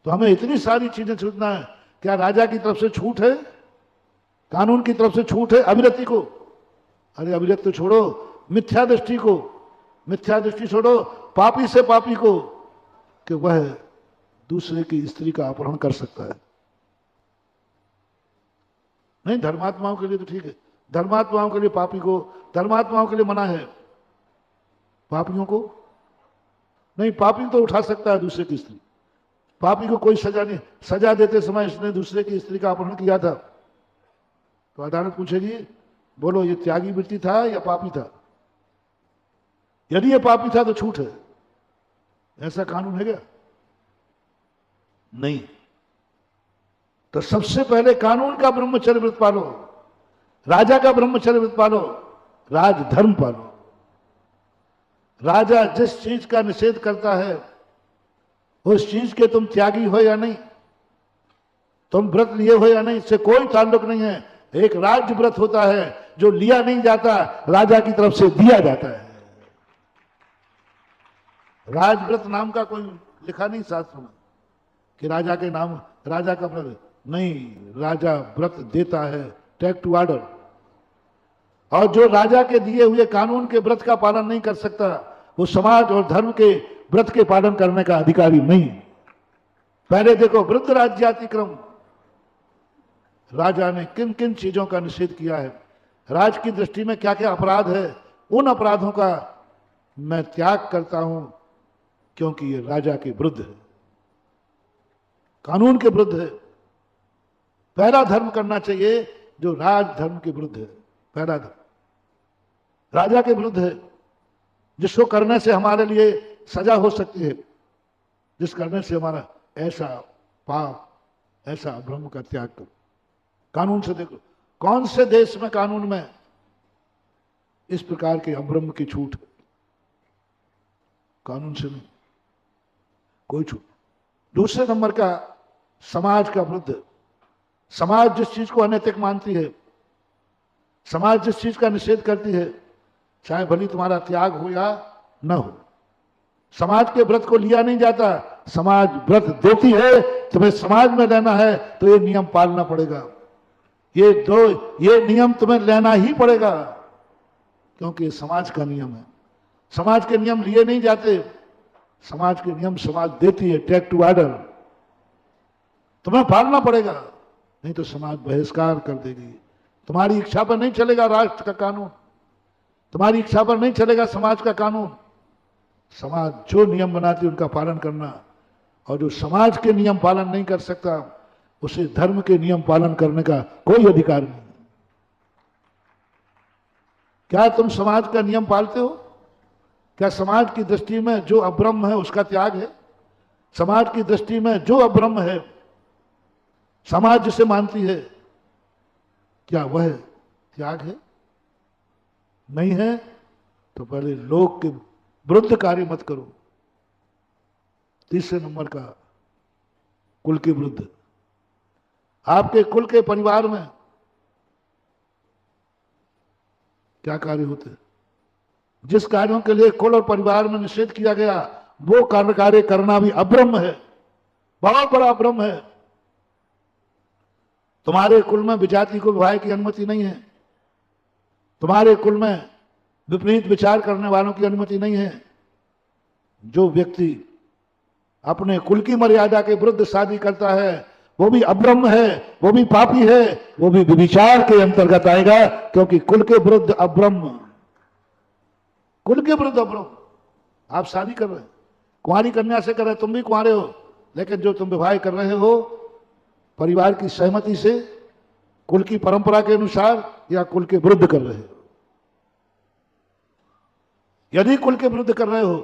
तो हमें इतनी सारी चीजें छूटना है। क्या राजा की तरफ से छूट है, कानून की तरफ से छूट है अविरति को? अरे अविरति तो छोड़ो, मिथ्या दृष्टि को, मिथ्या दृष्टि छोड़ो, पापी से पापी को, कि वह दूसरे की स्त्री का अपहरण कर सकता है। नहीं, धर्मात्माओं के लिए तो ठीक है, धर्मात्माओं के लिए पापी को, धर्मात्माओं के लिए मना है, पापियों को नहीं। पापी तो उठा सकता है दूसरे की स्त्री, पापी को कोई सजा नहीं। सजा देते समय इसने दूसरे की स्त्री का अपहरण किया था, तो अदालत पूछेगी बोलो ये त्यागी वृत्ति था या पापी था? यदि ये पापी था तो छूट है। ऐसा कानून है क्या? नहीं। तो सबसे पहले कानून का ब्रह्मचर्य व्रत पालो, राजा का ब्रह्मचर्य व्रत पालो, राजधर्म पालो। राजा जिस चीज का निषेध करता है उस चीज के तुम त्यागी हो या नहीं, तुम व्रत लिए हो या नहीं, इससे कोई ताल्लुक नहीं है। एक राज्य व्रत होता है जो लिया नहीं जाता, राजा की तरफ से दिया जाता है। राजव्रत नाम का कोई लिखा नहीं शास्त्र में कि राजा के नाम, राजा का व्रत नहीं, राजा व्रत देता है, टेक टू ऑर्डर। और जो राजा के दिए हुए कानून के व्रत का पालन नहीं कर सकता, वो समाज और धर्म के व्रत के पालन करने का अधिकारी नहीं। पहले देखो वृद्ध राज्यातिक्रम, राजा ने किन किन चीजों का निषेध किया है, राज की दृष्टि में क्या क्या अपराध है, उन अपराधों का मैं त्याग करता हूं क्योंकि ये राजा के विरुद्ध है, कानून के विरुद्ध है। पहला धर्म करना चाहिए जो राज धर्म के विरुद्ध है, पहला धर्म राजा के विरुद्ध है, जिसको करने से हमारे लिए सजा हो सकती है, जिस करने से हमारा ऐसा पाप, ऐसा ब्रह्म का त्याग करो। कानून से देखो, कौन से देश में कानून में इस प्रकार के अब्रह्म की छूट? कानून से नहीं, कोई छूट। दूसरे नंबर का समाज का विरुद्ध। समाज जिस चीज को अनैतिक मानती है, समाज जिस चीज का निषेध करती है, चाहे भली तुम्हारा त्याग हो या न हो, समाज के व्रत को लिया नहीं जाता, समाज व्रत देती है, तुम्हें समाज में रहना है तो ये नियम पालना पड़ेगा, ये नियम तुम्हें लेना ही पड़ेगा, क्योंकि समाज का नियम है। समाज के नियम लिए नहीं जाते, समाज के नियम समाज देती है, टेक टू ऑर्डर, तुम्हें पालना पड़ेगा, नहीं तो समाज बहिष्कार कर देगी। तुम्हारी इच्छा पर नहीं चलेगा राष्ट्र का कानून, तुम्हारी इच्छा पर नहीं चलेगा समाज का कानून। समाज जो नियम बनाती है उनका पालन करना, और जो समाज के नियम पालन नहीं कर सकता, उसे धर्म के नियम पालन करने का कोई अधिकार नहीं। क्या तुम समाज का नियम पालते हो? क्या समाज की दृष्टि में जो अब्रह्म है उसका त्याग है? समाज की दृष्टि में जो अब्रह्म है, समाज जिसे मानती है, क्या वह त्याग है? नहीं है तो पहले लोग के विरुद्ध कार्य मत करो। तीसरे नंबर का कुल के विरुद्ध। आपके कुल के परिवार में क्या कार्य होते हैं? जिस कार्यों के लिए कुल और परिवार में निषेध किया गया, वो कार्य करना भी अब्रह्म है, बहुत बड़ा अब्रह्म है। तुम्हारे कुल में विजाति को विवाह की अनुमति नहीं है, तुम्हारे कुल में विपरीत विचार करने वालों की अनुमति नहीं है। जो व्यक्ति अपने कुल की मर्यादा के विरुद्ध शादी करता है, वो भी अब्रह्म है, वो भी पापी है, वो भी व्यभिचार के अंतर्गत आएगा, क्योंकि कुल के विरुद्ध अब्रह्म, कुल के विरुद्ध अब्रह्म। आप शादी कर रहे हैं, कुंवारी कन्या से कर रहे, तुम भी कुंवारे हो, लेकिन जो तुम विवाह कर रहे हो परिवार की सहमति से, कुल की परंपरा के अनुसार, या कुल के विरुद्ध कर रहे हो। यदि कुल के विरुद्ध कर रहे हो,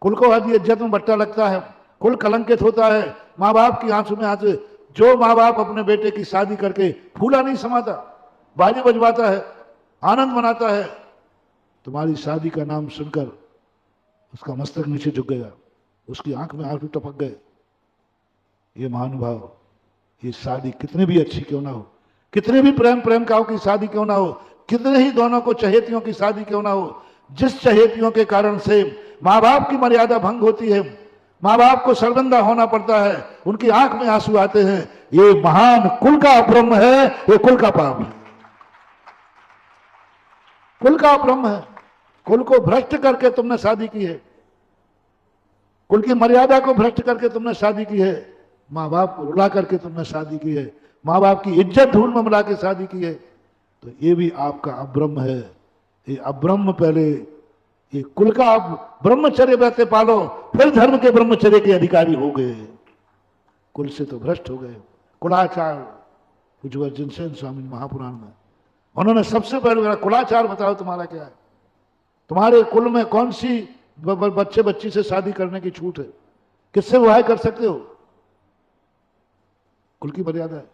कुल को यदि इज्जत में बट्टा लगता है, कुल कलंकित होता है, माँ बाप की आंसू में आंसू। जो माँ बाप अपने बेटे की शादी करके फूला नहीं समाता, बाजी बजवाता है, आनंद मनाता है, तुम्हारी शादी का नाम सुनकर उसका मस्तक नीचे झुक गया, उसकी आंख में आंसू टपक गए। ये महानुभाव, ये शादी कितनी भी अच्छी क्यों ना हो, कितने भी प्रेमिकाओं की शादी क्यों ना हो, कितने ही दोनों को चहेतियों की शादी क्यों ना हो, जिस चहेतियों के कारण से माँ बाप की मर्यादा भंग होती है, माँ बाप को शर्मिंदा होना पड़ता है, उनकी आंख में आंसू आते हैं, ये महान कुल का अब्रह्म है, ये कुल का पाप है, कुल का अब्रह्म है। कुल को भ्रष्ट करके तुमने शादी की है, कुल की मर्यादा को भ्रष्ट करके तुमने शादी की है, माँ बाप को रुला करके तुमने शादी की है, माँ बाप की इज्जत धूल में मिला के शादी की है, तो ये भी आपका अब्रह्म है। ये अब्रह्म पहले, ये कुल का आप ब्रह्मचर्य व्रत पालो, फिर धर्म के ब्रह्मचर्य के अधिकारी हो गए। कुल से तो भ्रष्ट हो गए। कुलाचार, पूज्य अर्जुन सेन स्वामी महापुराण में उन्होंने सबसे पहले मेरा कुलाचार बताओ तुम्हारा क्या है, तुम्हारे कुल में कौन सी बच्चे बच्ची से शादी करने की छूट है, किससे विवाह कर सकते हो? कुल की मर्यादा है,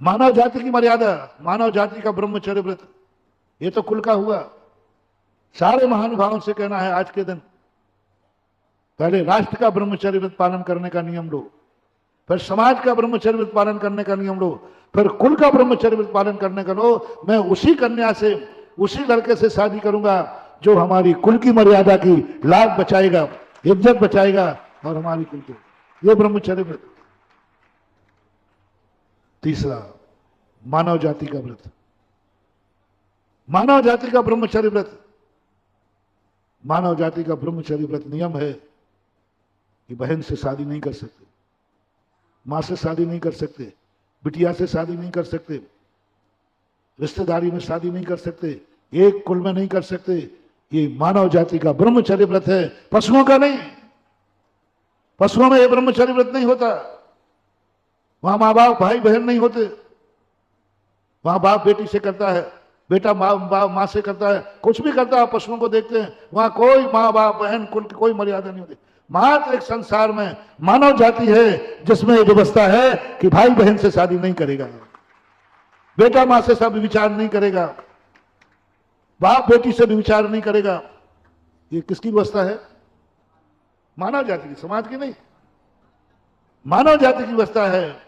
मानव जाति की मर्यादा, मानव जाति का ब्रह्मचर्य व्रत, ये तो कुल का हुआ। सारे महानुभावों से कहना है आज के दिन, पहले राष्ट्र का ब्रह्मचर्य व्रत पालन करने का नियम लो, फिर समाज का ब्रह्मचर्य व्रत पालन करने का नियम लो, फिर कुल का ब्रह्मचर्य व्रत पालन करने का लो। मैं उसी कन्या से, उसी लड़के से शादी करूंगा जो हमारी कुल की मर्यादा की लाभ बचाएगा, इज्जत बचाएगा और हमारी कुल को, ये ब्रह्मचर्य व्रत। तीसरा, मानव जाति का व्रत, मानव जाति का ब्रह्मचर्य व्रत। मानव जाति का ब्रह्मचर्य व्रत नियम है कि बहन से शादी नहीं कर सकते, मां से शादी नहीं कर सकते, बिटिया से शादी नहीं कर सकते, रिश्तेदारी में शादी नहीं कर सकते, एक कुल में नहीं कर सकते। ये मानव जाति का ब्रह्मचर्य व्रत है, पशुओं का नहीं। पशुओं में ये ब्रह्मचर्य व्रत नहीं होता। वहां मां बाप भाई बहन नहीं होते, वहां बाप बेटी से करता है, बेटा माँ से करता है, कुछ भी करता है। पशुओं को देखते हैं, वहां कोई माँ बाप बहन कुल की कोई मर्यादा नहीं होती। मात्र एक संसार में मानव जाति है जिसमें यह व्यवस्था है कि भाई बहन से शादी नहीं करेगा, बेटा मां से सब विचार नहीं करेगा, बाप बेटी से भी विचार नहीं करेगा। ये किसकी व्यवस्था है? मानव जाति की, समाज की नहीं, मानव जाति की व्यवस्था है।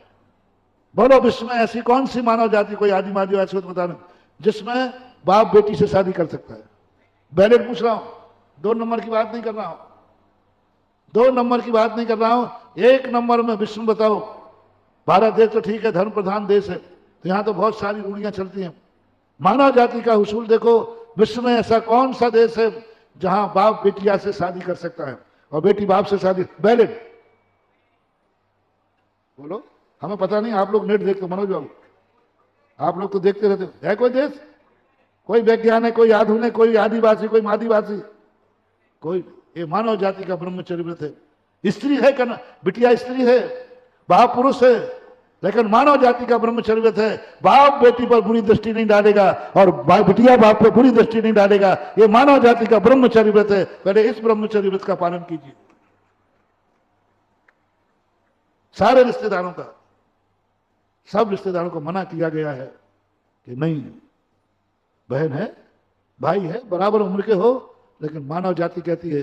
बोलो विश्व में ऐसी कौन सी मानव जाति, कोई आदिम आदिवासी हो तो बताना, जिसमें बाप बेटी से शादी कर सकता है? बैलेट पूछ रहा हूं, 2 नंबर की बात नहीं कर रहा हूं, 2 नंबर की बात नहीं कर रहा हूं। 1 नंबर में विश्व में बताओ। भारत देश तो ठीक है, धर्म प्रधान देश है, तो यहां तो बहुत सारी रूढ़ियां चलती हैं। मानव जाति का उसूल देखो, विश्व में ऐसा कौन सा देश है जहां बाप बेटिया से शादी कर सकता है और बेटी बाप से शादी? बैलेट बोलो, हमें पता नहीं। आप लोग नेट देखते हो मनोज बाबू, आप लोग तो देखते रहते हो। है कोई देश, कोई वैज्ञानिक, कोई आधुनिक, कोई आदिवासी, कोई आदिवासी, कोई? ये मानव जाति का ब्रह्मचर्य व्रत है। स्त्री है करना, बिटिया स्त्री है, बाप पुरुष है, लेकिन मानव जाति का ब्रह्मचर्य व्रत है। बाप बेटी पर बुरी दृष्टि नहीं डालेगा और बिटिया बाप पर बुरी दृष्टि नहीं डालेगा। ये मानव जाति का ब्रह्मचर्य व्रत है। पहले इस ब्रह्मचर्य व्रत का पालन कीजिए। सारे रिश्तेदारों का, सब रिश्तेदारों को मना किया गया है कि नहीं, बहन है, भाई है, बराबर उम्र के हो, लेकिन मानव जाति कहती है,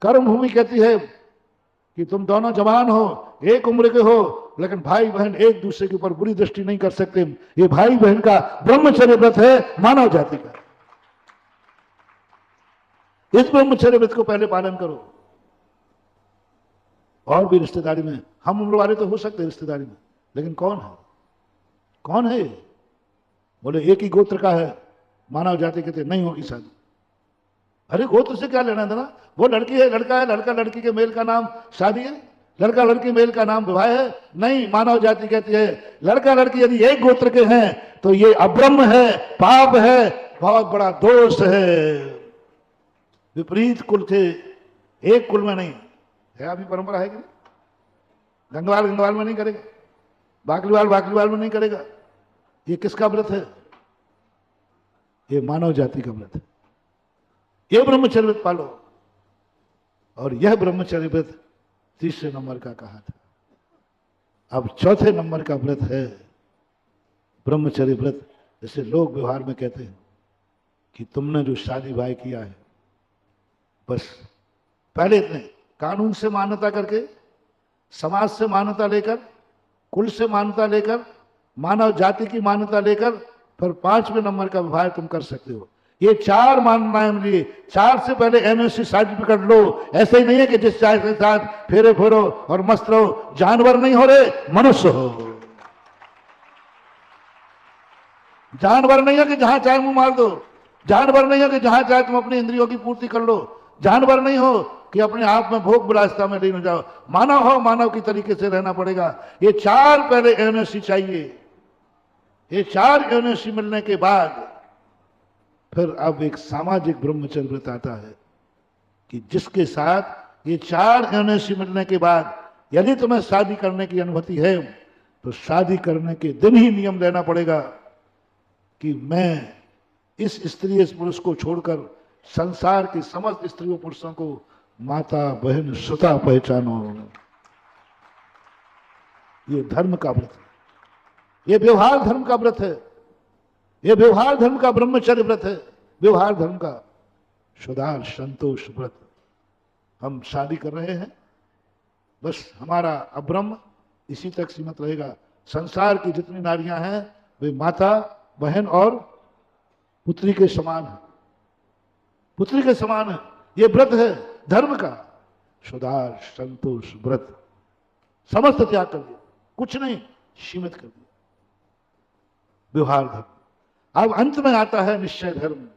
कर्म भूमि कहती है कि तुम दोनों जवान हो, एक उम्र के हो, लेकिन भाई बहन एक दूसरे के ऊपर बुरी दृष्टि नहीं कर सकते। ये भाई बहन का ब्रह्मचर्य व्रत है, मानव जाति का। इस ब्रह्मचर्य व्रत को पहले पालन करो। और भी रिश्तेदारी में हम उम्र वाले तो हो सकते हैं रिश्तेदारी में, लेकिन कौन है, कौन है? बोले एक ही गोत्र का है, मानव जाति कहते नहीं होगी शादी। अरे गोत्र से क्या लेना देना? वो लड़की है, लड़का है, लड़का लड़की के मेल का नाम शादी है, लड़का लड़की मेल का नाम विवाह है। नहीं, मानव जाति कहती है लड़का लड़की यदि एक गोत्र के हैं तो ये अब्रह्म है, पाप है, बहुत बड़ा दोष है। विपरीत कुल थे, एक कुल में नहीं है। अभी परंपरा है कि नहीं? गंगवाल गंगवाल में नहीं करेगा, बाकलीवाल बाकलीवाल में नहीं करेगा। ये किसका व्रत है? ये मानव जाति का व्रत है। ये ब्रह्मचर्य व्रत पालो। और यह ब्रह्मचर्य व्रत 3 नंबर का कहा था। अब 4 नंबर का व्रत है ब्रह्मचर्य व्रत। जैसे लोग व्यवहार में कहते हैं कि तुमने जो शादी ब्याह किया है, बस पहले इतने कानून से मान्यता करके, समाज से मान्यता लेकर, कुल से मान्यता लेकर, मानव जाति की मान्यता लेकर, फिर 5वें नंबर का विवाह तुम कर सकते हो। ये 4 मान्यताएं मिली। 4 से पहले एमएससी सर्टिफिकेट लो। ऐसे ही नहीं है कि जिस चाय के साथ फेरे फोरो और मस्त रहो। जानवर नहीं हो रहे, मनुष्य हो। जानवर नहीं हो कि जहां चाहे मुंह मार दो। जानवर नहीं हो कि जहां चाहे तुम अपनी इंद्रियों की पूर्ति कर लो। जानवर नहीं हो कि अपने आप में भोग विलासिता में लीन हो जाओ। मानव हो, मानव की तरीके से रहना पड़ेगा। ये 4 पहले एमएससी चाहिए। ये 4 एमएससी मिलने के बाद फिर अब एक सामाजिक ब्रह्मचर्य व्रत आता है कि जिसके साथ ये 4 एमएससी मिलने के बाद यदि तुम्हें शादी करने की अनुमति है तो शादी करने के दिन ही नियम लेना पड़ेगा कि मैं इस स्त्री इस पुरुष को छोड़कर संसार की समस्त स्त्रियों पुरुषों को माता बहन सुता पहचानो। ये धर्म का व्रत है, ये व्यवहार धर्म का व्रत है, ये व्यवहार धर्म का ब्रह्मचर्य व्रत है, व्यवहार धर्म का शुदार संतोष व्रत। हम शादी कर रहे हैं, बस हमारा अब्रह्म इसी तक सीमित रहेगा। संसार की जितनी नारियां हैं वे माता, बहन और पुत्री के समान है, पुत्री के समान है। ये व्रत है धर्म का, सुधार, संतोष, व्रत, समस्त त्याग कर दिया, कुछ नहीं, सीमित कर दिया, व्यवहार धर्म। अब अंत में आता है निश्चय धर्म।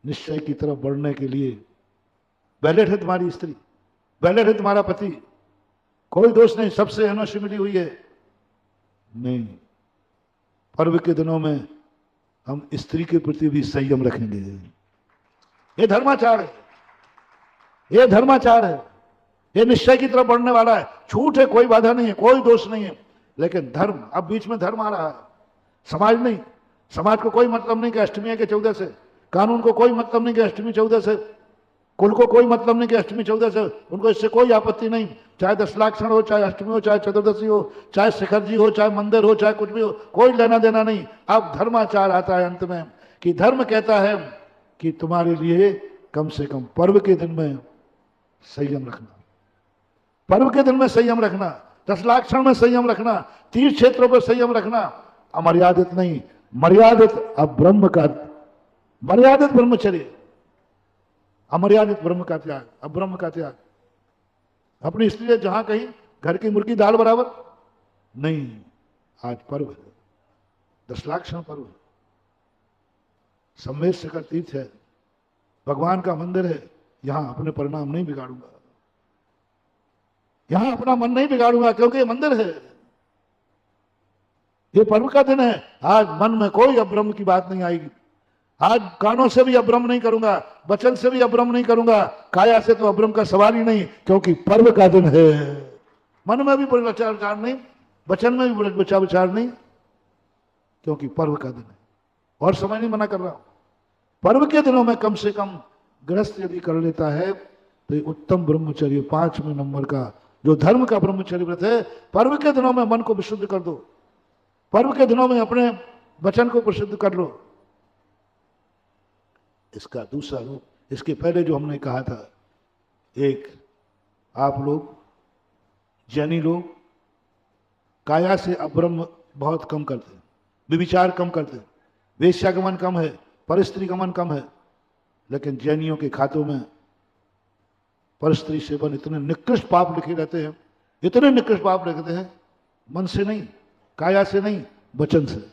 निश्चय की तरफ बढ़ने के लिए बैलेट है तुम्हारी स्त्री, बैलेट है तुम्हारा पति, कोई दोष नहीं, सबसे एनओसी मिली हुई है। नहीं, पर्व के दिनों में हम स्त्री के प्रति भी संयम रखेंगे। ये धर्माचार है, ये धर्माचार है, ये निश्चय की तरफ बढ़ने वाला है। छूट है, कोई बाधा नहीं है, कोई दोष नहीं है, लेकिन धर्म, अब बीच में धर्म आ रहा है, समाज नहीं। समाज को कोई मतलब नहीं कि अष्टमी के 14 से, कानून को कोई मतलब नहीं कि अष्टमी 14 से, कुल को कोई मतलब नहीं कि अष्टमी 14 से, उनको इससे कोई आपत्ति नहीं। चाहे 10 लाख क्षण हो, चाहे अष्टमी हो, चाहे चतुर्दशी हो, चाहे शिखर जी हो, चाहे मंदिर हो, चाहे कुछ भी हो, कोई लेना देना नहीं। अब धर्माचार आता है अंत में कि धर्म कहता है कि तुम्हारे लिए कम से कम पर्व के दिन में संयम रखना, पर्व के दिन में संयम रखना, 10 लाख क्षण में संयम रखना, तीर्थ क्षेत्रों पर संयम रखना, अमर्यादित नहीं, मर्यादित। अब ब्रह्म का मर्यादित ब्रह्मचर्य, अमर्यादित ब्रह्म का त्याग, अब ब्रह्म का त्याग। अपनी स्त्री जहां कहीं घर की मुर्गी दाल बराबर नहीं। आज पर्व है, 10 लाख क्षण पर्व है, सम्मेद शिखर तीर्थ है, भगवान का मंदिर है, यहां अपने परिणाम नहीं बिगाड़ूंगा, यहां अपना मन नहीं बिगाड़ूंगा, क्योंकि ये मंदिर है, ये पर्व का दिन है। आज मन में कोई अब्रह्म की बात नहीं आएगी। आज कानों से भी अब्रह्म नहीं करूंगा, वचन से भी अब्रह्म नहीं करूंगा, काया से तो अब्रह्म का सवाल ही नहीं, क्योंकि पर्व का दिन है। मन में भी विचार विचार नहीं, वचन में भी विचार विचार नहीं, क्योंकि पर्व का दिन है। और समय नहीं मना कर रहा हूं, पर्व के दिनों में कम से कम गृहस्थ यदि कर लेता है तो ये उत्तम ब्रह्मचर्य, 5वें नंबर का जो धर्म का ब्रह्मचर्य व्रत है। पर्व के दिनों में मन को विशुद्ध कर दो, पर्व के दिनों में अपने वचन को प्रसिद्ध कर लो। इसका दूसरा रूप, इसके पहले जो हमने कहा था, एक आप लोग जैनी लोग काया से अब्रह्म बहुत कम करते हैं, विविचार कम करते हैं, वेश्यागमन कम है, परस्त्री गमन कम है, लेकिन जैनियों के खातों में परस्त्री सेवन इतने निकृष्ट पाप लिखे रहते हैं, इतने निकृष्ट पाप लिखते हैं, मन से नहीं, काया से नहीं, वचन से।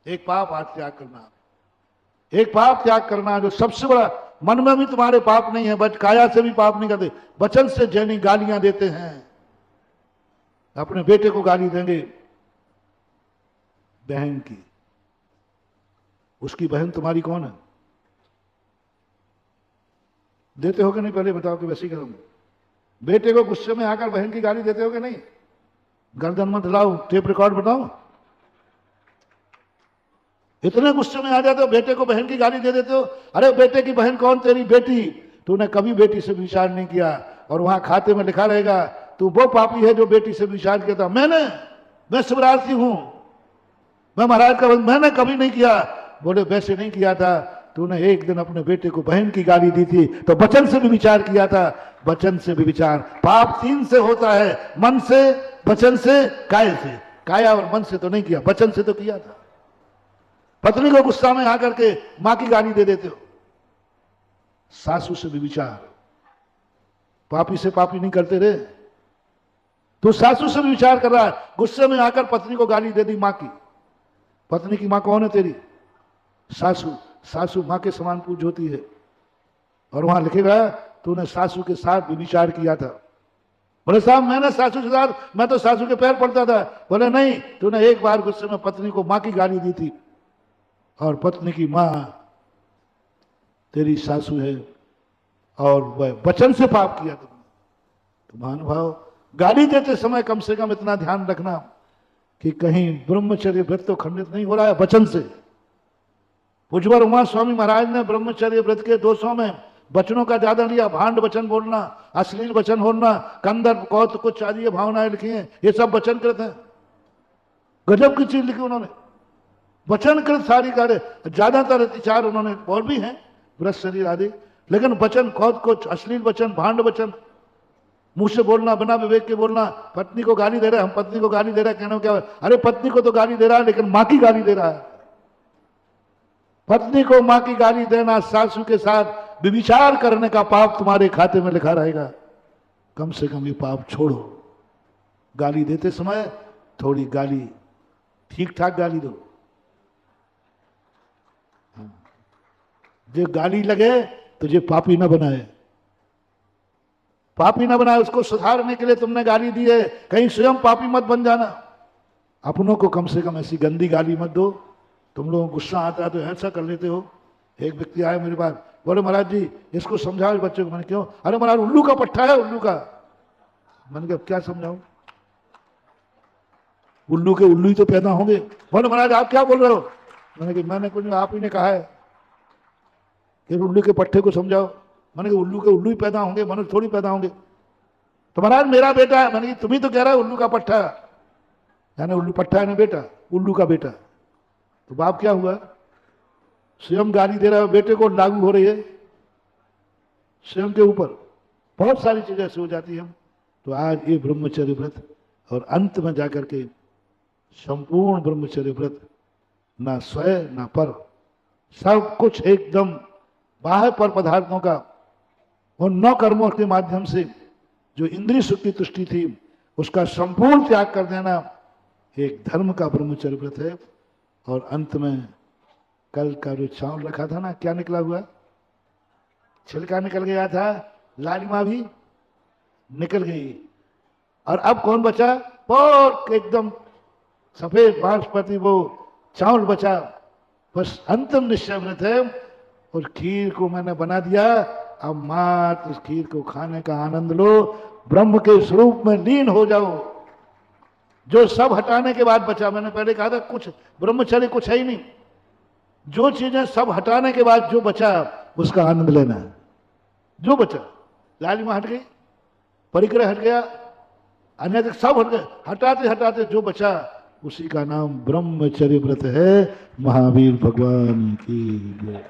एक पाप आज त्याग करना, एक पाप त्याग करना जो सबसे बड़ा। मन में भी तुम्हारे पाप नहीं है, बट काया से भी पाप नहीं करते, वचन से जैनी गालियां देते हैं। अपने बेटे को गाली देंगे, बहन की, उसकी बहन तुम्हारी कौन है? देते हो कि नहीं? पहले बताओ कि वैसी करूंगा। बेटे को गुस्से में आकर बहन की गाली देते हो कि नहीं? गर्दन मत लाओ, टेप रिकॉर्ड बताओ। इतने गुस्से में आ जाते हो, बेटे को बहन की गाली दे देते हो। अरे बेटे की बहन कौन? तेरी बेटी। तूने कभी बेटी से विचार नहीं किया, और वहां खाते में लिखा रहेगा तू वो पापी है जो बेटी से विचार किया था। मैं शिवरार्थी हूं, मैं महाराज का, मैंने कभी नहीं किया। बोले वैसे नहीं किया था, तूने एक दिन अपने बेटे को बहन की गाली दी थी, तो वचन से भी विचार किया था। वचन से भी विचार, पाप 3 से होता है, मन से, वचन से, काय से। काया और मन से तो नहीं किया, वचन से तो किया था। पत्नी को गुस्सा में आकर के मां की गाली दे देते हो। सासू से भी विचार, पापी से पापी नहीं करते रे। तू सासू से भी विचार कर रहा है, गुस्से में आकर पत्नी को गाली दे दी मां की। पत्नी की मां कौन है तेरी? सासू। सासू मां के समान पूज होती है, और वहां लिखेगा तूने सासू के साथ भी विचार किया था। बोले साहब मैंने सासू के साथ, मैं तो सासू के पैर पड़ता था। बोले नहीं, तूने एक बार गुस्से में पत्नी को मां की गाली दी थी, और पत्नी की मां तेरी सासू है, और वह वचन से पाप किया तुमने। तो महानुभाव, गाली देते समय कम से कम इतना ध्यान रखना कि कहीं ब्रह्मचर्य व्रत तो खंडित नहीं हो रहा है वचन से। पूज्यवर उमा स्वामी महाराज ने ब्रह्मचर्य व्रत के दोषों में वचनों का ज्यादा लिया। भांड वचन बोलना, अश्लील वचन बोलना, कंदर्प, कौत, कुछ आदि भावनाएं लिखी हैं, ये सब वचन कृत हैं। गजब की चीज लिखी उन्होंने, वचन कृत सारी कार्य। ज्यादातर अतिचार उन्होंने और भी हैं, व्रत शरीर आदि, लेकिन वचन खुद कुछ अश्लील वचन, भांड वचन, मुंह से बोलना, बिना विवेक के बोलना, पत्नी को गाली दे रहे हैं, हम पत्नी को गाली दे रहे हैं, कहने क्या, अरे पत्नी को तो गाली दे रहा है लेकिन मां की गाली दे रहा है। पत्नी को मां की गाली देना, सासू के साथ व्यभिचार करने का पाप तुम्हारे खाते में लिखा रहेगा। कम से कम ये पाप छोड़ो। गाली देते समय थोड़ी गाली ठीक ठाक गाली दो। जो गाली लगे तुझे पापी ना बनाए, पापी ना बनाए। उसको सुधारने के लिए तुमने गाली दी है, कहीं स्वयं पापी मत बन जाना। अपनों को कम से कम ऐसी गंदी गाली मत दो। तुम लोगों को गुस्सा आता है तो ऐसा कर लेते हो। एक व्यक्ति आए मेरे पास, बोले महाराज जी इसको समझाओ इस बच्चे को। मैंने क्यों? अरे महाराज उल्लू का पट्टा है, उल्लू का। मैंने कहा क्या समझाऊं? उल्लू के उल्लू ही तो पैदा होंगे। बोले महाराज आप क्या बोल रहे हो? मैंने कहा मैंने कुछ, आप ही ने कहा है कि उल्लू के पट्टे को समझाओ। मैंने कहा उल्लू के उल्लू ही पैदा होंगे, मनुष्य थोड़ी पैदा होंगे। तो महाराज मेरा बेटा है। मैंने कहा तुम ही तो कह रहा है उल्लू का पट्टा, यानी उल्लू पट्टा है ना बेटा, उल्लू का बेटा। तो बाप क्या हुआ? स्वयं गाली दे रहा है, बेटे को लागू हो रही है स्वयं के ऊपर। बहुत सारी चीजें ऐसी हो जाती हैं। तो आज ये ब्रह्मचर्य व्रत, और अंत में जाकर के संपूर्ण ब्रह्मचर्य व्रत, ना स्वयं ना पर, सब कुछ एकदम बाह्य पर पदार्थों का, उन 9 कर्मों के माध्यम से जो इंद्रिय सुख की तुष्टि थी उसका संपूर्ण त्याग कर देना, एक धर्म का ब्रह्मचर्य व्रत है। और अंत में कल का जो चावल रखा था ना, क्या निकला हुआ? छिलका निकल गया था, लालिमा भी निकल गई। और अब कौन बचा? और एकदम सफेद बांसपति वो चावल बचा। बस अंतिम निश्चय व्रत है। और खीर को मैंने बना दिया, अब मात्र उस खीर को खाने का आनंद लो, ब्रह्म के स्वरूप में लीन हो जाओ। जो सब हटाने के बाद बचा, मैंने पहले कहा था कुछ ब्रह्मचर्य कुछ है ही नहीं, जो चीजें सब हटाने के बाद जो बचा उसका आनंद लेना है। जो बचा, लालिमा हट गई, परिग्रह हट गया, अन्य सब हट गए, हटाते हटाते जो बचा उसी का नाम ब्रह्मचर्य व्रत है। महावीर भगवान की जय।